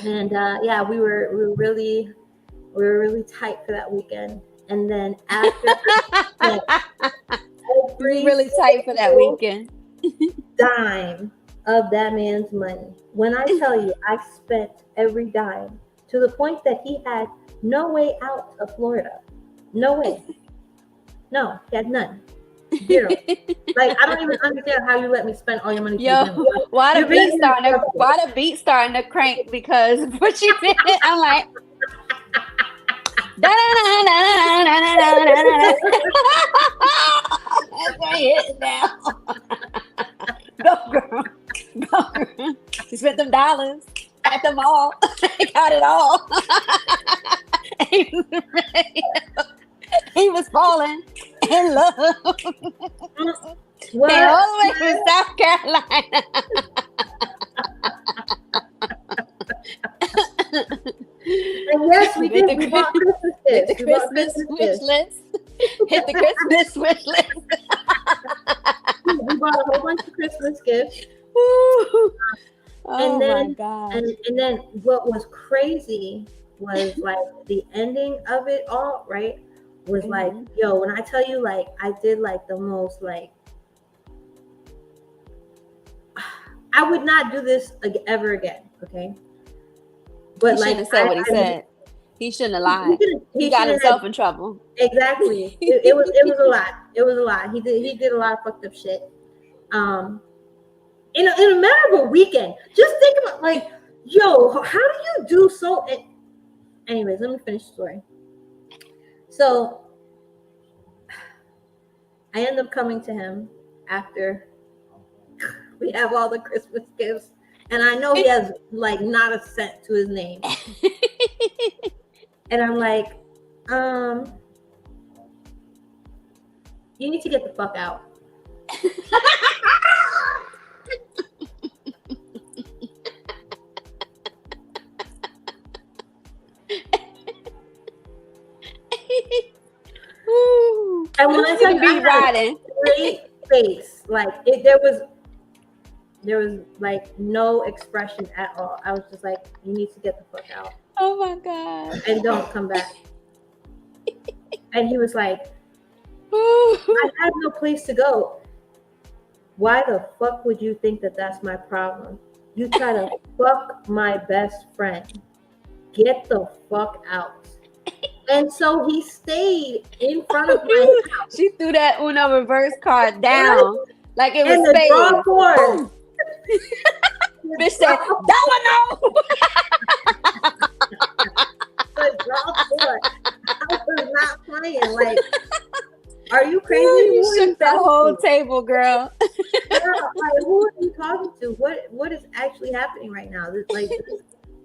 And yeah, we were really tight for that weekend. And then after every Really tight for that single weekend. dime of that man's money. When I tell you, I spent every dime to the point that he had no way out of Florida. No way. No, he had none. Zero. Like, I don't even understand how you let me spend all your money. Yo, why the beat starting to crank? Because what you did, I'm like, that's why you hit now. Go girl, go girl. You spent them dollars at the mall. Got it all. He was falling in love. What? Came all the way from South Carolina. And yes, we did. We bought Christmas Hit gifts. the We bought Christmas wish gifts. list. Hit the Christmas wish list. We bought a whole bunch of Christmas gifts. Woo. And Oh then- my God. And then what was crazy was like the ending of it all, right? Was like, yo, when I tell you, like, I did like the most, like, I would not do this ever again, okay? But He like, shouldn't have said what he said. He shouldn't have lied. He got shouldn't himself have- in trouble. Exactly. It was a lot. It was a lot. He did a lot of fucked up shit. In a matter of a weekend. Just think about, like, yo, how do you do so? Anyways, let me finish the story. So I end up coming to him after we have all the Christmas gifts, and I know he has like not a cent to his name. And I'm like, you need to get the fuck out. Woo. And when I tell you, be I had riding. a straight face, like there was like no expression at all. I was just like, you need to get the fuck out Oh my God. and don't come back. And he was like, Woo. I have no place to go. Why the fuck would you think that that's my problem? You try to fuck my best friend. Get the fuck out. And so he stayed in front of my house. She threw that Uno reverse card down like it And was the draw spades. cord. Bitch said, domino. The draw cord. I was not playing. Like, are you crazy? You Who are shook that talking whole to? table, girl. Girl, like, who are you talking to? What is actually happening right now?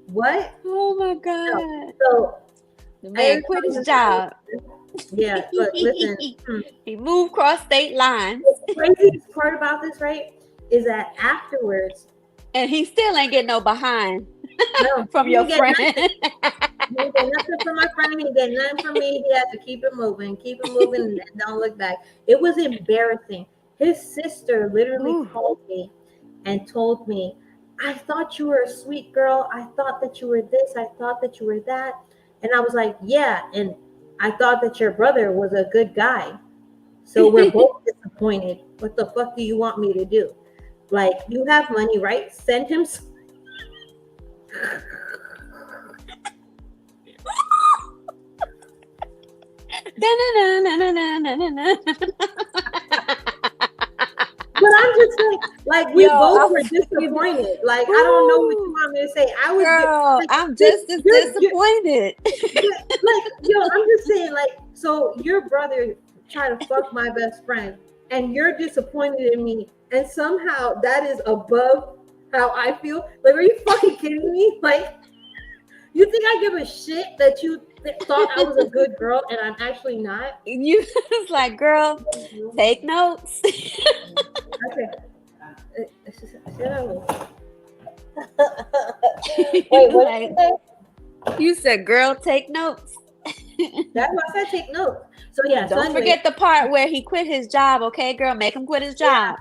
What? Oh my God. So The man quit his job. yeah, but listen, He moved across state lines the craziest part about this, right, is that afterwards, and he still ain't getting no behind no, from he your didn't friend. He didn't get nothing from my friend. He didn't get nothing from me. He had to keep it moving, and don't look back. It was embarrassing. His sister literally Ooh. called me and told me, I thought you were a sweet girl. I thought that you were this. I thought that you were that. And I was like, yeah. And I thought that your brother was a good guy. So we're both the disappointed. What the fuck do you want me to do? Like, you have money, right? Send him But I'm just like we both were disappointed. Like, I don't know what you want me to say. I was Girl, like, I'm just as disappointed. like, yo, I'm just saying, like, so your brother tried to fuck my best friend, and you're disappointed in me, and somehow that is above how I feel. Like, are you fucking kidding me? Like, you think I give a shit that you thought I was a good girl and I'm actually not? You was like, girl, take notes. Okay. Wait, what did you say? You said, girl, take notes. That's why I said take notes. So yeah, Don't forget the part where he quit his job, okay, girl? Make him quit his job.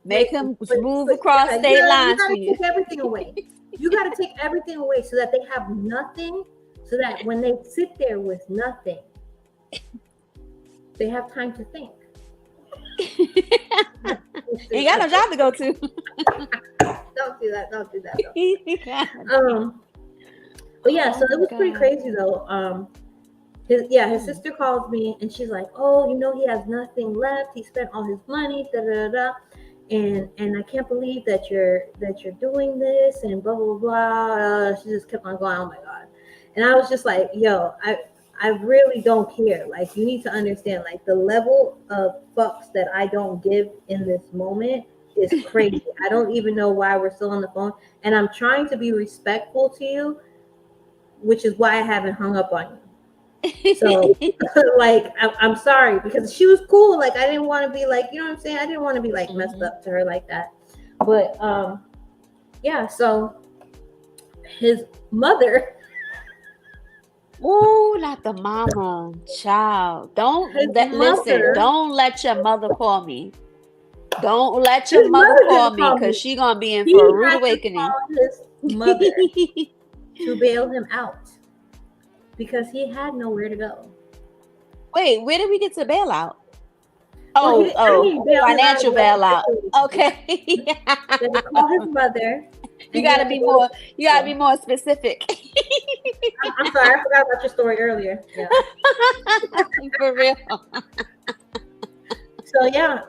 Make him move across state lines for you. Take everything away. You got to take everything away so that they have nothing, so that when they sit there with nothing, they have time to think. He got no job to go to. Don't do that. Don't do that. But yeah, so it was pretty crazy though. His sister calls me and she's like, "Oh, you know, he has nothing left. He spent all his money, da da da, and I can't believe that you're doing this and blah blah blah." She just kept on going. Oh my god! And I was just like, "Yo, I really don't care. Like, you need to understand, like, the level of fucks that I don't give in this moment is crazy. I don't even know why we're still on the phone, and I'm trying to be respectful to you, which is why I haven't hung up on you." So like, I'm sorry, because she was cool. Like, I didn't want to be like, you know what I'm saying? I didn't want to be like messed up to her like that. But yeah, so his mother. Oh, not the mama, child. Listen. Don't let your mother call me. Don't let your mother call me, because she gonna be in for a rude awakening. His mother to bail him out because he had nowhere to go. Wait, where did we get to bailout? Financial bailout. Okay. They call his mother. You gotta be more. You gotta be more specific. I'm sorry, I forgot about your story earlier. Yeah. For real. So yeah,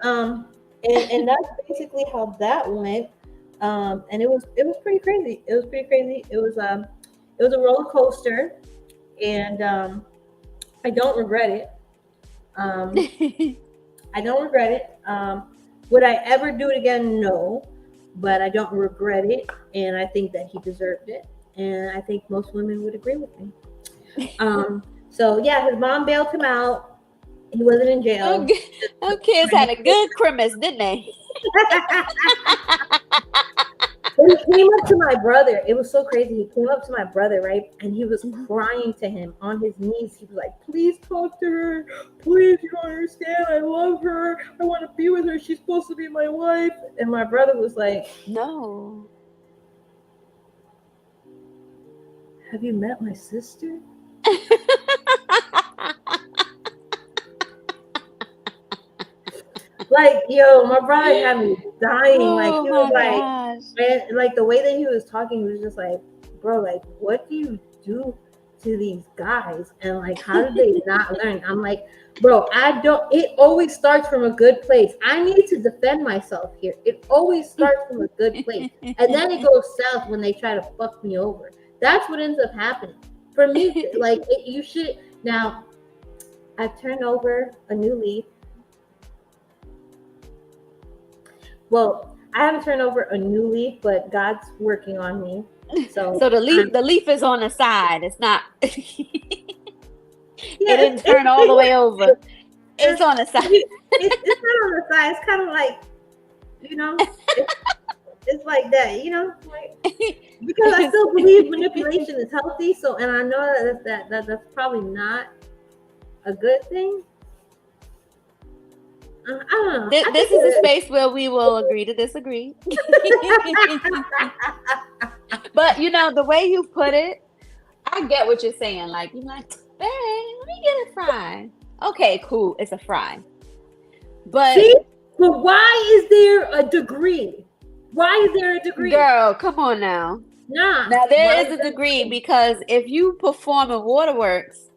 and that's basically how that went. And it was pretty crazy. It was pretty crazy. It was a roller coaster, and I don't regret it. I don't regret it. Would I ever do it again? No, but I don't regret it, and I think that he deserved it, and I think most women would agree with me. So yeah, his mom bailed him out. He wasn't in jail. Those kids had a good Christmas, didn't they? He came up to my brother. It was so crazy. He came up to my brother, right? And he was crying to him on his knees. He was like, "Please talk to her. Please, you don't understand. I love her. I want to be with her. She's supposed to be my wife." And my brother was like, "No. Have you met my sister?" Like, yo, my brother had me dying. Like, he was like, like the way that he was talking, he was just like, "Bro, like, what do you do to these guys? And like, how did they not learn?" I'm like, "Bro, it always starts from a good place. I need to defend myself here. It always starts from a good place. And then it goes south when they try to fuck me over. That's what ends up happening. For me, like, you should, now, I've turned over a new leaf. Well, I haven't turned over a new leaf, but God's working on me. So the leaf is on the side. It's not. It didn't turn all the way over. It's on the side. It's not on the side. It's kind of like, you know, it's like that, you know, like, because I still believe manipulation is healthy. So, and I know that's probably not a good thing. I don't know. This is a space where we will agree to disagree. But you know, the way you put it, I get what you're saying. Like, you're like, "Hey, let me get a fry." Okay, cool. It's a fry. But see, But why is there a degree? Why is there a degree? Girl, come on now. Nah. Now there is a degree because if you perform in waterworks,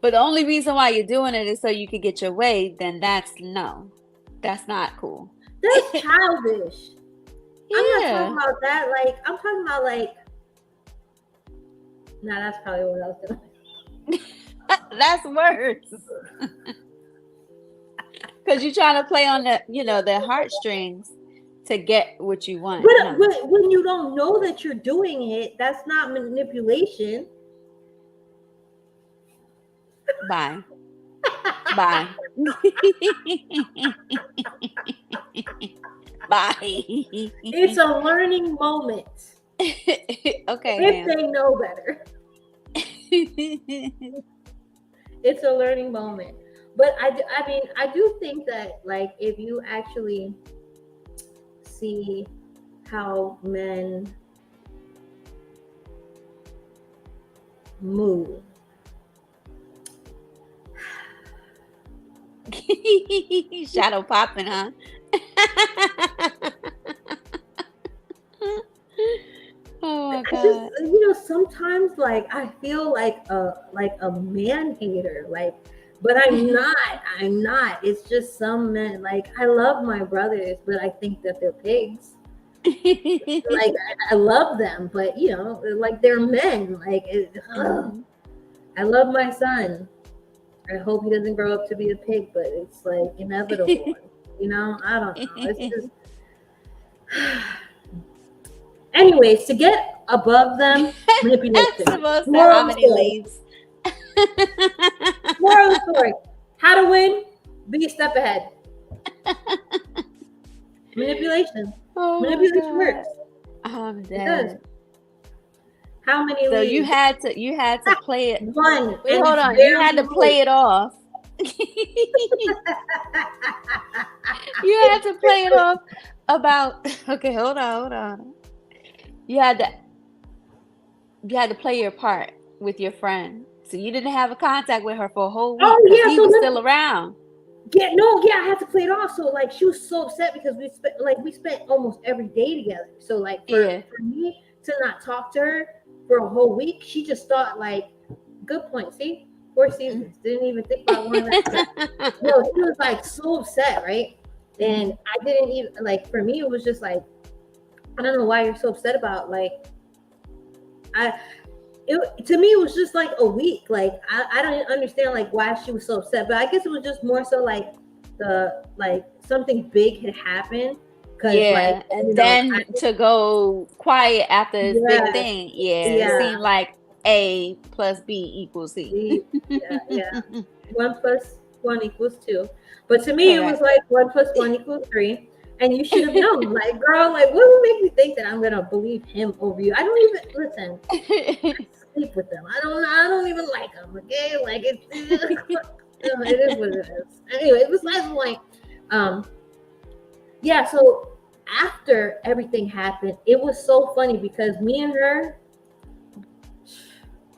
but the only reason why you're doing it is so you can get your way, then that's not cool. That's childish. Yeah. I'm not talking about that. Like, I'm talking about like. Nah, that's probably what I was doing. That's worse. Because you're trying to play on the heartstrings to get what you want. But when you don't know that you're doing it, that's not manipulation. Bye. Bye. Bye. It's a learning moment. Okay. If they know better. It's a learning moment. But I mean, I do think that, like, if you actually see how men move, shadow popping, huh? Oh my God. Sometimes like I feel like a man hater, like, but I'm not. It's just some men, like, I love my brothers, but I think that they're pigs. Like, I love them, but like, they're men. Like, I love my son. I hope he doesn't grow up to be a pig, but it's like inevitable. I don't know. It's just. Anyways, to get above them, manipulation. Supposed to how many leaves? Moral of the story: how to win, be a step ahead. Manipulation. Oh, Manipulation works. I'm It dead. does. How many So leaves? you had to play it. One. Wait, hold on. You had to play it off. You had to play it off about. Okay, hold on. You had to play your part with your friend. So you didn't have a contact with her for a whole week because he was still around. I had to play it off. So like, she was so upset because we spent almost every day together. So like, for me to not talk to her for a whole week, she just thought, like, good point. See, 4 seasons, didn't even think about one of that. No, she was like so upset, right? And I didn't even, like, for me it was just like, I don't know why you're so upset about, like, to me it was just like a week. Like, I don't understand like why she was so upset, but I guess it was just more so like something big had happened. Like, and then to go quiet after this big thing, it seemed like A plus B equals C. Yeah. 1 + 1 = 2. But to me, it was like 1 + 1 = 3. And you should have known, like, girl, like, what would make me think that I'm gonna believe him over you? I don't even listen. I sleep with them. I don't even like them. Okay, like, it is what it is. Anyway, besides the point, yeah. So after everything happened, it was so funny because me and her,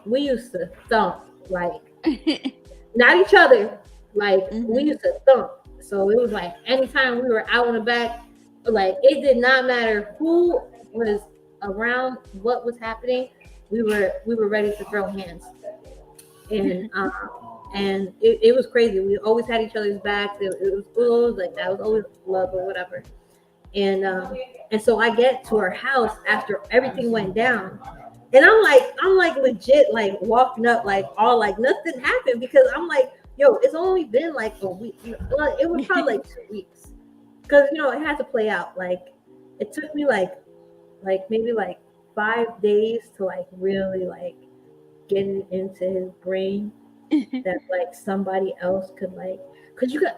we used to thump, like, not each other, like, we used to thump. So it was like anytime we were out and about, like, it did not matter who was around, what was happening, we were ready to throw hands. And it was crazy. We always had each other's backs. It was always like that. It was always love or whatever. And so I get to her house after everything went down, and I'm like legit, like, walking up, like, all like nothing happened, because I'm like, yo, it's only been like a week. Well, it was probably like 2 weeks, because it had to play out. Like, it took me like maybe like 5 days to like really like get it into his brain that like somebody else could, like, because you got.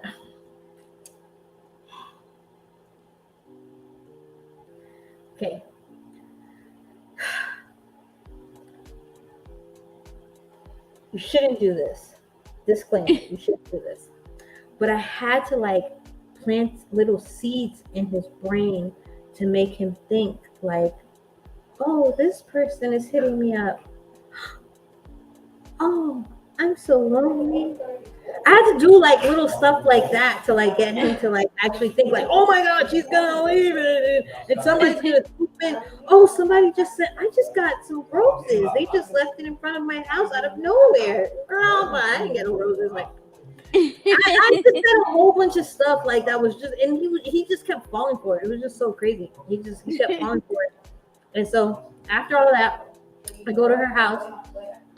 Okay. You shouldn't do this. Disclaimer, you shouldn't do this. But I had to like plant little seeds in his brain to make him think, like, oh, this person is hitting me up. Oh, I'm so lonely. I had to do like little stuff like that to like get him to like actually think like, oh my God, she's gonna leave and somebody's gonna swoop in. Oh, somebody just said, I just got some roses. They just left it in front of my house out of nowhere. Oh, but I didn't get no roses. Like I just said a whole bunch of stuff like that was just, and he just kept falling for it. It was just so crazy. He kept falling for it. And so after all that, I go to her house.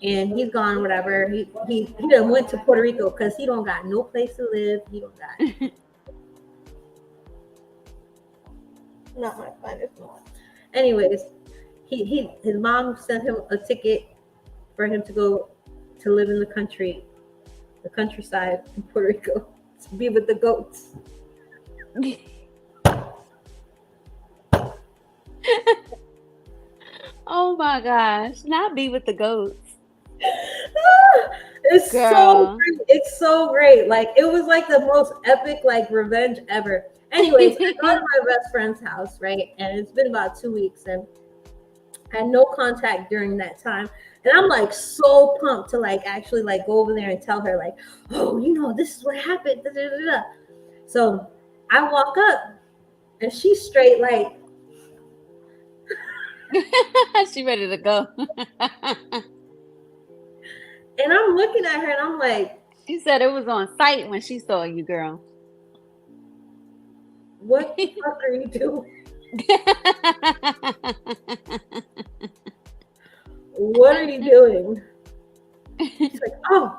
And he's gone, whatever. He done went to Puerto Rico because he don't got no place to live. He don't got not my finest moment. Anyways, his mom sent him a ticket for him to go to live in the countryside in Puerto Rico to be with the goats. Oh my gosh, not be with the goats. It's Girl. so great. It's so great. Like it was like the most epic like revenge ever. Anyways, I go to my best friend's house, right? And it's been about 2 weeks and I had no contact during that time. And I'm like so pumped to like actually like go over there and tell her like, oh, you know, this is what happened. Da, da, da, da. So I walk up and she's straight like She ready to go. and I'm looking at her and I'm like, She said it was on site when she saw you, girl. what the fuck are you doing? What are you doing? She's like, oh,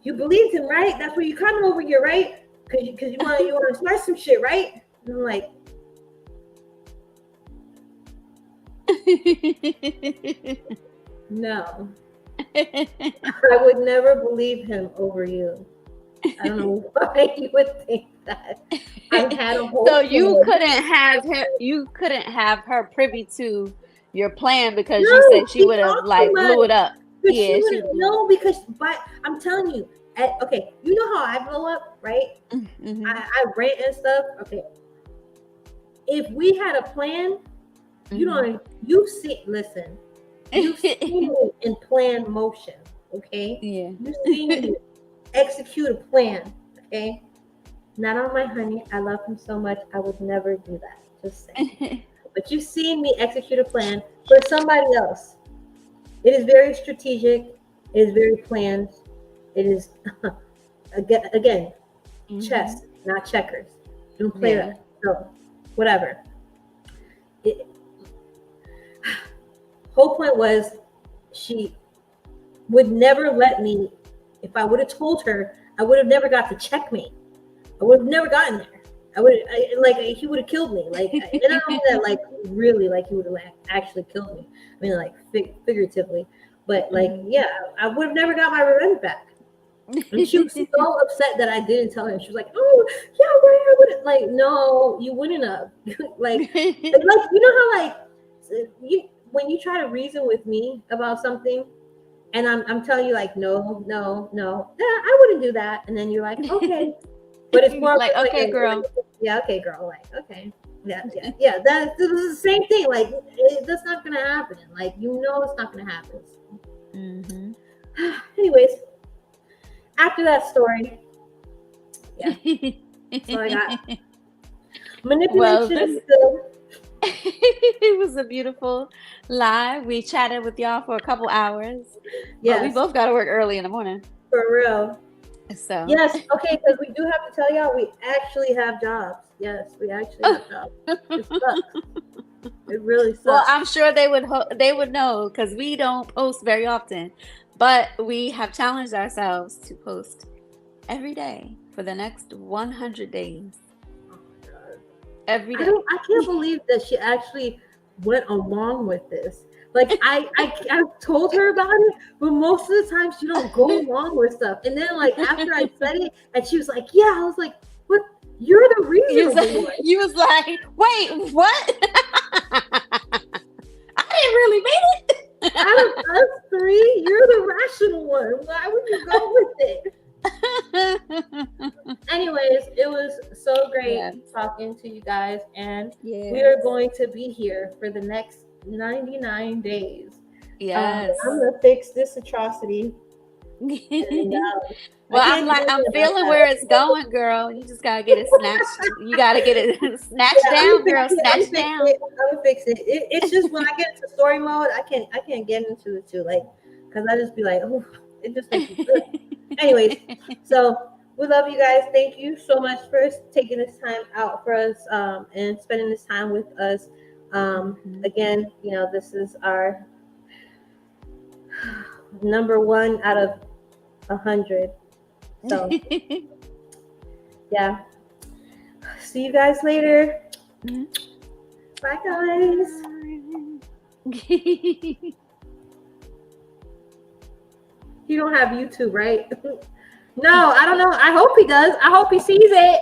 you believed him, right? That's where you coming over here, right? Because you want to start some shit, right? And I'm like, no. I would never believe him over you. I don't know why you would think that. I had a whole So you plan. couldn't have her privy to your plan because No, you said she she would have talked like too blew much. it up. But Yeah, she she wouldn't know because I'm telling you, okay, you know how I blow up, right? Mhm. I rant and stuff. Okay. If we had a plan, you see me in plan motion, okay? Yeah. You see me execute a plan, okay? Not on my honey. I love him so much. I would never do that. Just saying. But you've seen me execute a plan for somebody else. It is very strategic. It is very planned. It is again chess, not checkers. Don't play Yeah. that. So whatever. Whole point was she would never let me. If I would have told her, I would have never got the checkmate. I would have never gotten there. He would have killed me. Like, and I don't mean that like really, like he would have actually killed me. I mean like figuratively, but like yeah, I would have never got my revenge back. And she was so upset that I didn't tell her. She was like, "Oh yeah, why I would like no, you wouldn't have like you know how like when you try to reason with me about something." And I'm telling you like no, I wouldn't do that. And then you're like, okay, but it's more like, okay, girl. Yeah, okay, girl. Like, okay, yeah. That's the same thing. Like, that's not gonna happen. Like, you know, it's not gonna happen. Anyways, after that story, yeah, that's all I got. Manipulation is good. It was a beautiful live. We chatted with y'all for a couple hours. Yeah, we both got to work early in the morning. For real. So yes, okay, because we do have to tell y'all we actually have jobs. Yes, we actually have jobs. It sucks. It really sucks. Well, I'm sure they would know because we don't post very often, but we have challenged ourselves to post every day for the next 100 days. Every day. I can't believe that she actually went along with this. Like I told her about it, but most of the time she don't go along with stuff. And then like after I said it, and she was like, "Yeah," I was like, "What? You're the reasonable one." You was like, "Wait, what?" I didn't really mean it. Out of us three, you're the rational one. Why would you go with it? Anyways, it was so great talking to you guys, and we are going to be here for the next 99 days. Yes. I'm gonna fix this atrocity And, Well, I can't do I'm it feeling about where that. it's going, girl. You just gotta get it snatched. You gotta get it snatched Yeah, down, girl. I'm Snatched down. gonna fix it. It's just when I get into story mode, I can't get into it too, like, because I just be like, oh, it just makes me good. Anyways, so we love you guys. Thank you so much for taking this time out for us, and spending this time with us. Again, this is our number one out of 100. So yeah. See you guys later. Bye, guys. You don't have YouTube, right? No, I don't know. I hope he does. I hope he sees it.